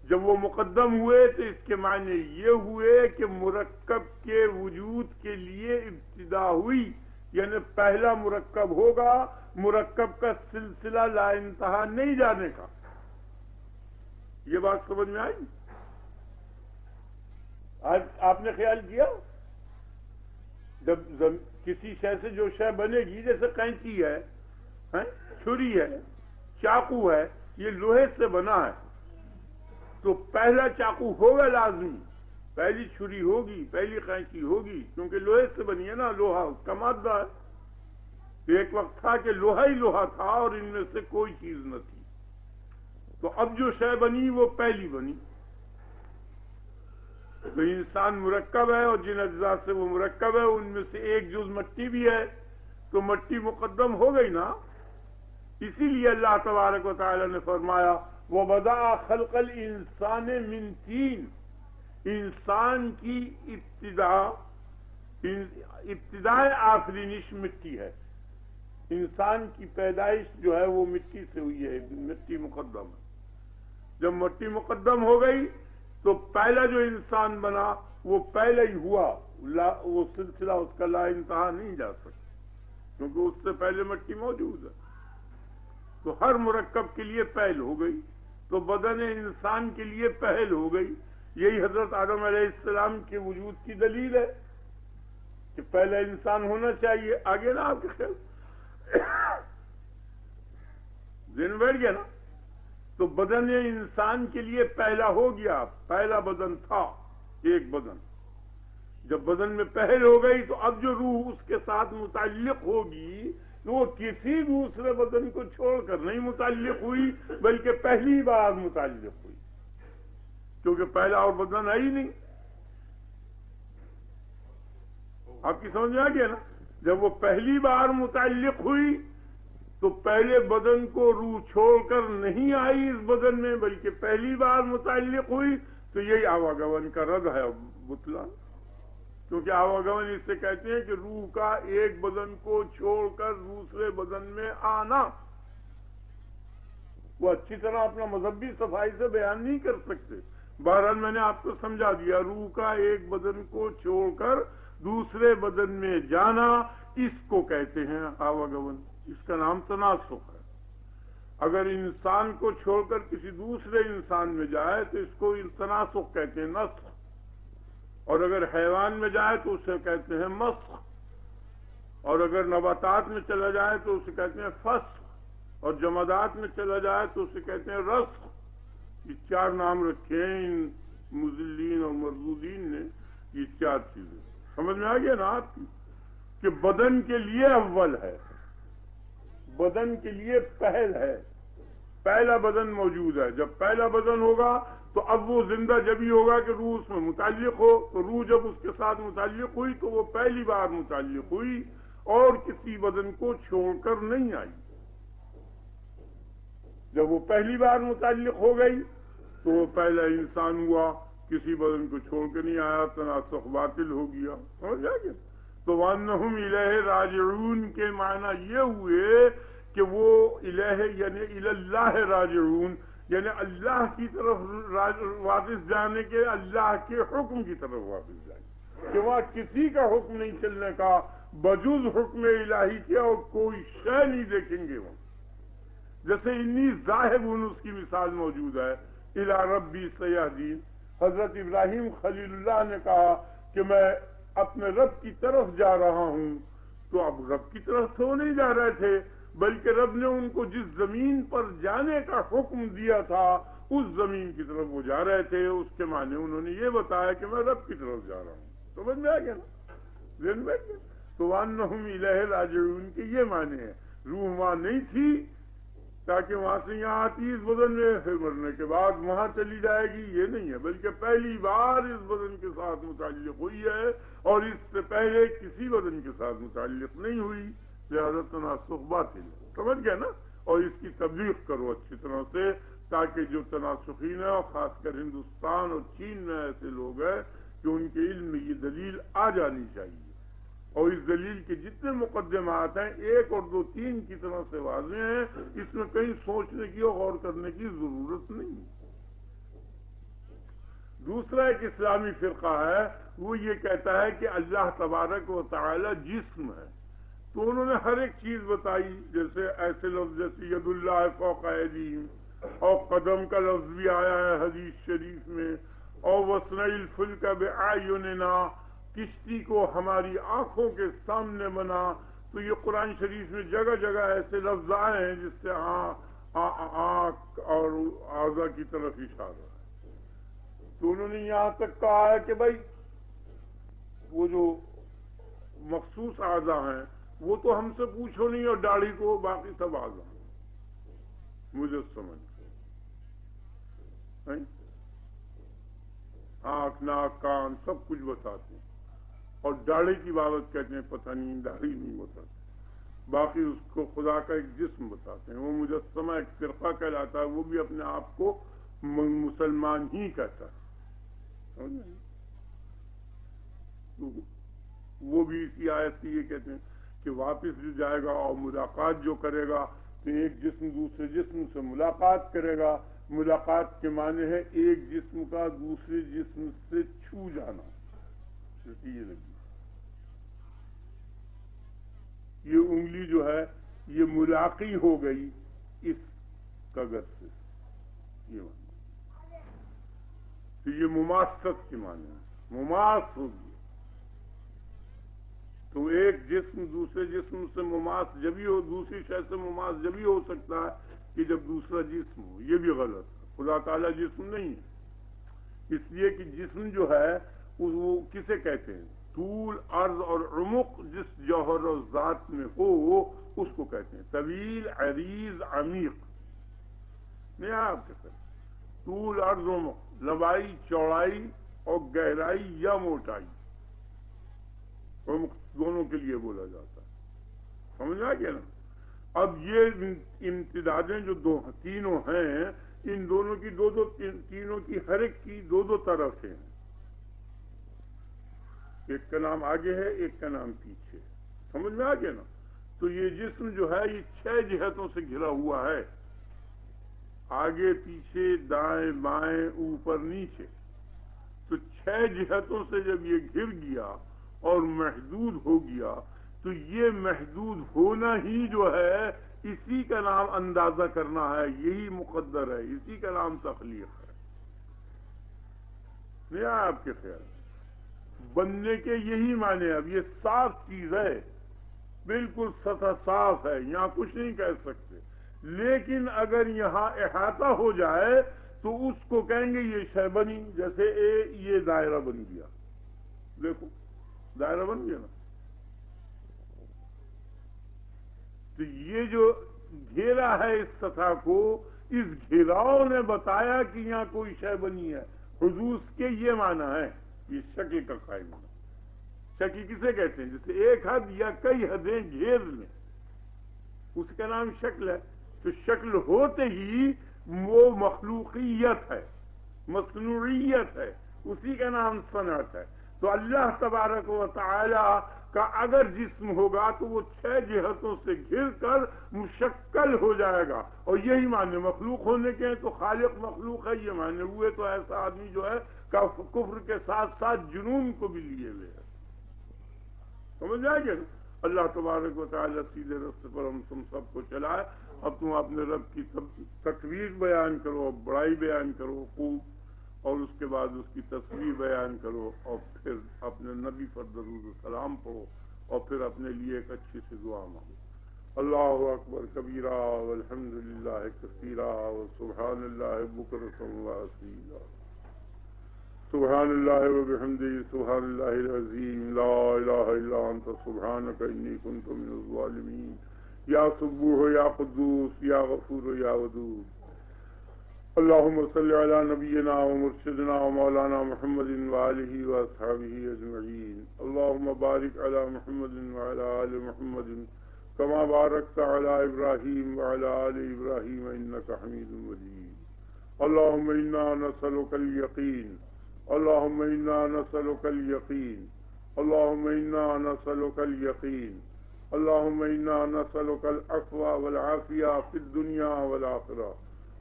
جب وہ مقدم ہوئے تو اس کے معنی یہ ہوئے کہ مرکب کے وجود کے لیے ابتدا ہوئی, یعنی پہلا مرکب ہوگا, مرکب کا سلسلہ لا انتہا نہیں جانے کا. یہ بات سمجھ میں آئی؟ آج آپ نے خیال کیا جب کسی شے سے جو شے بنے گی, جیسے قینچی ہے, چھری ہے, چاقو ہے, یہ لوہے سے بنا ہے تو پہلا چاقو ہوگا لازمی, پہلی چھری ہوگی, پہلی قینچی ہوگی, کیونکہ لوہے سے بنی ہے نا, لوہا اس کا مادہ ہے. ایک وقت تھا کہ لوہا ہی لوہا تھا اور ان میں سے کوئی چیز نہ تھی. تو اب جو شے بنی وہ پہلی بنی. تو انسان مرکب ہے اور جن اجزاء سے وہ مرکب ہے ان میں سے ایک جز مٹی بھی ہے, تو مٹی مقدم ہو گئی نا. اسی لیے اللہ تبارک و تعالی نے فرمایا وَبَدَأَ خَلْقَ الْإِنسَانِ مِنْ طِينٍ. انسان کی ابتدائے آفرینش مٹی ہے. انسان کی پیدائش جو ہے وہ مٹی سے ہوئی ہے, مٹی مقدم ہے. جب مٹی مقدم ہو گئی تو پہلا جو انسان بنا وہ پہلے ہی ہوا, وہ سلسلہ اس کا لا انتہا نہیں جا سکتا کیونکہ اس سے پہلے مٹی موجود ہے. تو ہر مرکب کے لیے پہل ہو گئی, تو بدن انسان کے لیے پہل ہو گئی. یہی حضرت آدم علیہ السلام کے وجود کی دلیل ہے کہ پہلا انسان ہونا چاہیے. آگے نا آپ کے خیال ذہن بیٹھ گیا نا. تو بدن انسان کے لیے پہلا ہو گیا, پہلا بدن تھا ایک بدن. جب بدن میں پہل ہو گئی تو اب جو روح اس کے ساتھ متعلق ہوگی تو وہ کسی دوسرے بدن کو چھوڑ کر نہیں متعلق ہوئی بلکہ پہلی بار متعلق ہوئی, کیونکہ پہلا اور بدن ہے ہی نہیں. آپ کی سمجھ میں آ گیا نا. جب وہ پہلی بار متعلق ہوئی تو پہلے بدن کو روح چھوڑ کر نہیں آئی اس بدن میں بلکہ پہلی بار متعلق ہوئی. تو یہی آواگمن کا رد ہے بطلان, کیونکہ آواگمن اس سے کہتے ہیں کہ روح کا ایک بدن کو چھوڑ کر دوسرے بدن میں آنا. وہ اچھی طرح اپنا مذہبی صفائی سے بیان نہیں کر سکتے. بہرحال میں نے آپ کو سمجھا دیا, روح کا ایک بدن کو چھوڑ کر دوسرے بدن میں جانا اس کو کہتے ہیں آواگمن. اس کا نام تناسخ ہے. اگر انسان کو چھوڑ کر کسی دوسرے انسان میں جائے تو اس کو تناسخ کہتے ہیں, نسخ. اور اگر حیوان میں جائے تو اسے کہتے ہیں مسخ. اور اگر نباتات میں چلا جائے تو اسے کہتے ہیں فسخ. اور جمادات میں چلا جائے تو اسے کہتے ہیں رسخ. یہ 4 نام رکھے ہیں ان مذلین اور مردودین نے. یہ 4 چیزیں سمجھ میں آ گیا نا آپ کی, کہ بدن کے لیے اول ہے, بدن کے لیے پہل ہے. پہلا بدن موجود ہے. جب پہلا بدن ہوگا تو اب وہ زندہ جبھی ہوگا کہ روح اس میں متعلق ہو. تو روح جب اس کے ساتھ متعلق ہوئی تو وہ پہلی بار متعلق ہوئی اور کسی بدن کو چھوڑ کر نہیں آئی. جب وہ پہلی بار متعلق ہو گئی تو وہ پہلا انسان ہوا, کسی بدن کو چھوڑ کے نہیں آیا, تناسخ باطل ہو گیا. سمجھ آ گیا. تو وَأَنَّهُمْ إِلَيْهِ راجعون کے معنی یہ ہوئے کہ وہ الہ یعنی الی اللہ راجعون، یعنی اللہ کی طرف واپس جانے کے، اللہ کے حکم کی طرف واپس جانے، کہ وہاں کسی کا حکم نہیں چلنے کا بجوز حکم الہی کے، اور کوئی شے نہیں دیکھیں گے وہ. جیسے انی ذاہبون اس کی مثال موجود ہے، الی ربی سیہدین. حضرت ابراہیم خلیل اللہ نے کہا کہ میں اپنے رب کی طرف جا رہا ہوں، تو اب رب کی طرف تو نہیں جا رہے تھے، بلکہ رب نے ان کو جس زمین پر جانے کا حکم دیا تھا اس زمین کی طرف وہ جا رہے تھے. اس کے معنی انہوں نے یہ بتایا کہ میں رب کی طرف جا رہا ہوں. سمجھ میں آ گیا نا، ذہن میں آ گیا. تو وَأَنَّهُمْ إِلَيْهِ راجعون کے یہ معنی ہے. روح وہاں نہیں تھی تاکہ وہاں سے یہاں آتی اس بدن میں، پھر مرنے کے بعد وہاں چلی جائے گی، یہ نہیں ہے، بلکہ پہلی بار اس بدن کے ساتھ متعلق ہوئی ہے اور اس سے پہلے کسی بدن کے ساتھ متعلق نہیں ہوئی، لہذا تناسخ باطل ہے. سمجھ گیا نا. اور اس کی تبلیغ کرو اچھی طرح سے، تاکہ جو تناسخین ہیں اور خاص کر ہندوستان اور چین میں ایسے لوگ ہیں کہ ان کے علم میں یہ دلیل آ جانی چاہیے، اور اس دلیل کے جتنے مقدمات ہیں 1 اور 2 3 کی طرح سے واضح ہیں، اس میں کہیں سوچنے کی اور غور کرنے کی ضرورت نہیں. دوسرا ایک اسلامی فرقہ ہے، وہ یہ کہتا ہے کہ اللہ تبارک و تعالی جسم ہے. تو انہوں نے ہر ایک چیز بتائی، جیسے ایسے لفظ جیسے ید اللہ فوق ایدیہم، اور قدم کا لفظ بھی آیا ہے حدیث شریف میں، اور وَاصْنَعِ الْفُلْكَ بِأَعْيُنِنَا، کشتی کو ہماری آنکھوں کے سامنے بنا. تو یہ قرآن شریف میں جگہ جگہ ایسے لفظ آئے ہیں جس سے آنکھ اور اعضاء کی طرف اشارہ ہے. تو انہوں نے یہاں تک کہا ہے کہ بھائی وہ جو مخصوص اعضاء ہیں وہ تو ہم سے پوچھو نہیں، اور داڑھی کو باقی سب اعضاء مجھے سمجھ آنکھ ناک کان سب کچھ بتاتے ہیں، اور داڑھی کی بابت کہتے ہیں پتہ نہیں، داڑھی نہیں بتاتے، باقی اس کو خدا کا ایک جسم بتاتے ہیں. وہ مجسمہ ایک فرقہ کہلاتا ہے، وہ بھی اپنے آپ کو مسلمان ہی کہتا ہے. وہ بھی اسی آیت سے یہ کہتے ہیں کہ واپس جو جائے گا اور ملاقات جو کرے گا تو ایک جسم دوسرے جسم سے ملاقات کرے گا. ملاقات کے معنی ہے ایک جسم کا دوسرے جسم سے چھو جانا. یہ لگی یہ انگلی جو ہے یہ ملاقی ہو گئی اس کاغذ سے، یہ معنی. تو یہ مماست کے معنی ہے، مماس ہوگی. تو ایک جسم دوسرے جسم سے مماس جبھی ہو، دوسری شے سے مماس جبھی ہو سکتا ہے کہ جب دوسرا جسم ہو. یہ بھی غلط ہے، خدا تعالیٰ جسم نہیں ہے. اس لیے کہ جسم جو ہے وہ کسے کہتے ہیں؟ طول، عرض اور عمق جس جوہر و ذات میں ہو اس کو کہتے ہیں. طویل، عریض، عمیق. نہیں آپ کہتے ہیں طول، عرض، عمق، لمبائی، چوڑائی اور گہرائی یا موٹائی. عمق دونوں کے لیے بولا جاتا ہے. سمجھ آ گیا نا. اب یہ امتدادیں جو تینوں ہیں، ان دونوں کی تینوں کی ہر ایک کی 2 طرفیں ہیں. ایک کا نام آگے ہے، ایک کا نام پیچھے. سمجھ میں آ گیا نا. تو یہ جسم جو ہے یہ 6 جہتوں سے گھرا ہوا ہے، آگے پیچھے دائیں بائیں اوپر نیچے. تو 6 جہتوں سے جب یہ گھر گیا اور محدود ہو گیا تو یہ محدود ہونا ہی جو ہے اسی کا نام اندازہ کرنا ہے، یہی مقدر ہے، اسی کا نام تخلیق ہے. نہیں آپ کے خیال بننے کے یہی معنی. اب یہ صاف چیز ہے، بالکل سطح صاف ہے، یہاں کچھ نہیں کہہ سکتے. لیکن اگر یہاں احاطہ ہو جائے تو اس کو کہیں گے یہ شے بنی. جیسے یہ دائرہ بن گیا، دیکھو دائرہ بن گیا نا. تو یہ جو گھیرا ہے اس سطح کو، اس گھیراؤ نے بتایا کہ یہاں کوئی شے بنی ہے. حدوث کے یہ معنی ہے، یہ شکل کا قائم ہونا. شکل کسے کہتے ہیں؟ جیسے ایک حد یا کئی حدیں گھیر لیں، اس کا نام شکل ہے. تو شکل ہوتے ہی وہ مخلوقیت ہے، مصنوعیت ہے، اسی کا نام صنعت ہے. تو اللہ تبارک و تعالی کہ اگر جسم ہوگا تو وہ 6 جہتوں سے گھر کر مشکل ہو جائے گا، اور یہی معنی مخلوق ہونے کے ہیں، تو خالق مخلوق ہے یہ معنی ہوئے، تو ایسا آدمی جو ہے کفر کے ساتھ ساتھ جنون کو بھی لیے ہوئے ہے. سمجھ آئے گا؟ اللہ تبارک و تعالیٰ سیدھے راستے پر ہم تم سب کو چلائے. اب تم اپنے رب کی تکبیر بیان کرو، بڑائی بیان کرو خوب، اور اس کے بعد اس کی تصویر بیان کرو، اور پھر اپنے نبی پر درود و سلام پڑھو، اور پھر اپنے لیے ایک اچھی سی دعا مانگو. اللہ اکبر کبیرہ والحمد للہ کثیرہ وسبحان اللہ بکرۃ واصیلا. سبحان اللہ وبحمدہ سبحان اللہ العظیم لا الہ الا انت سبحانک انی کنت من الظالمین. یا سبوح یا قدوس یا غفور یا ودود. اللہم صلی علی نبینا ومرشدنا ومولانا محمد وآلہ واصحابہ اجمعین. اللہم بارک علی محمد وعلی آل محمد کما بارکت علی ابراہیم وعلی آل ابراہیم انک حمید مجید. اللہم انا نسألک الیقین، اللہم انا نسألک الیقین، اللہم انا نسألک الیقین، اللہم انا نسألک العفو والعافیہ فی الدنیا والآخرہ.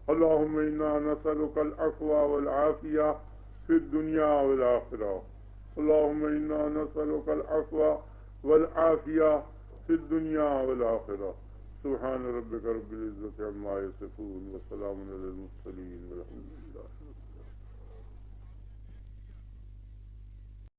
اللہم انا نسألک العفو والعافیہ فی الدنیا والآخرہ. اللہم انا نسألک العفو والعافیہ فی الدنیا والآخرہ. سبحان ربک رب العزت عما یصفون وسلام علی المرسلین والحمد للہ.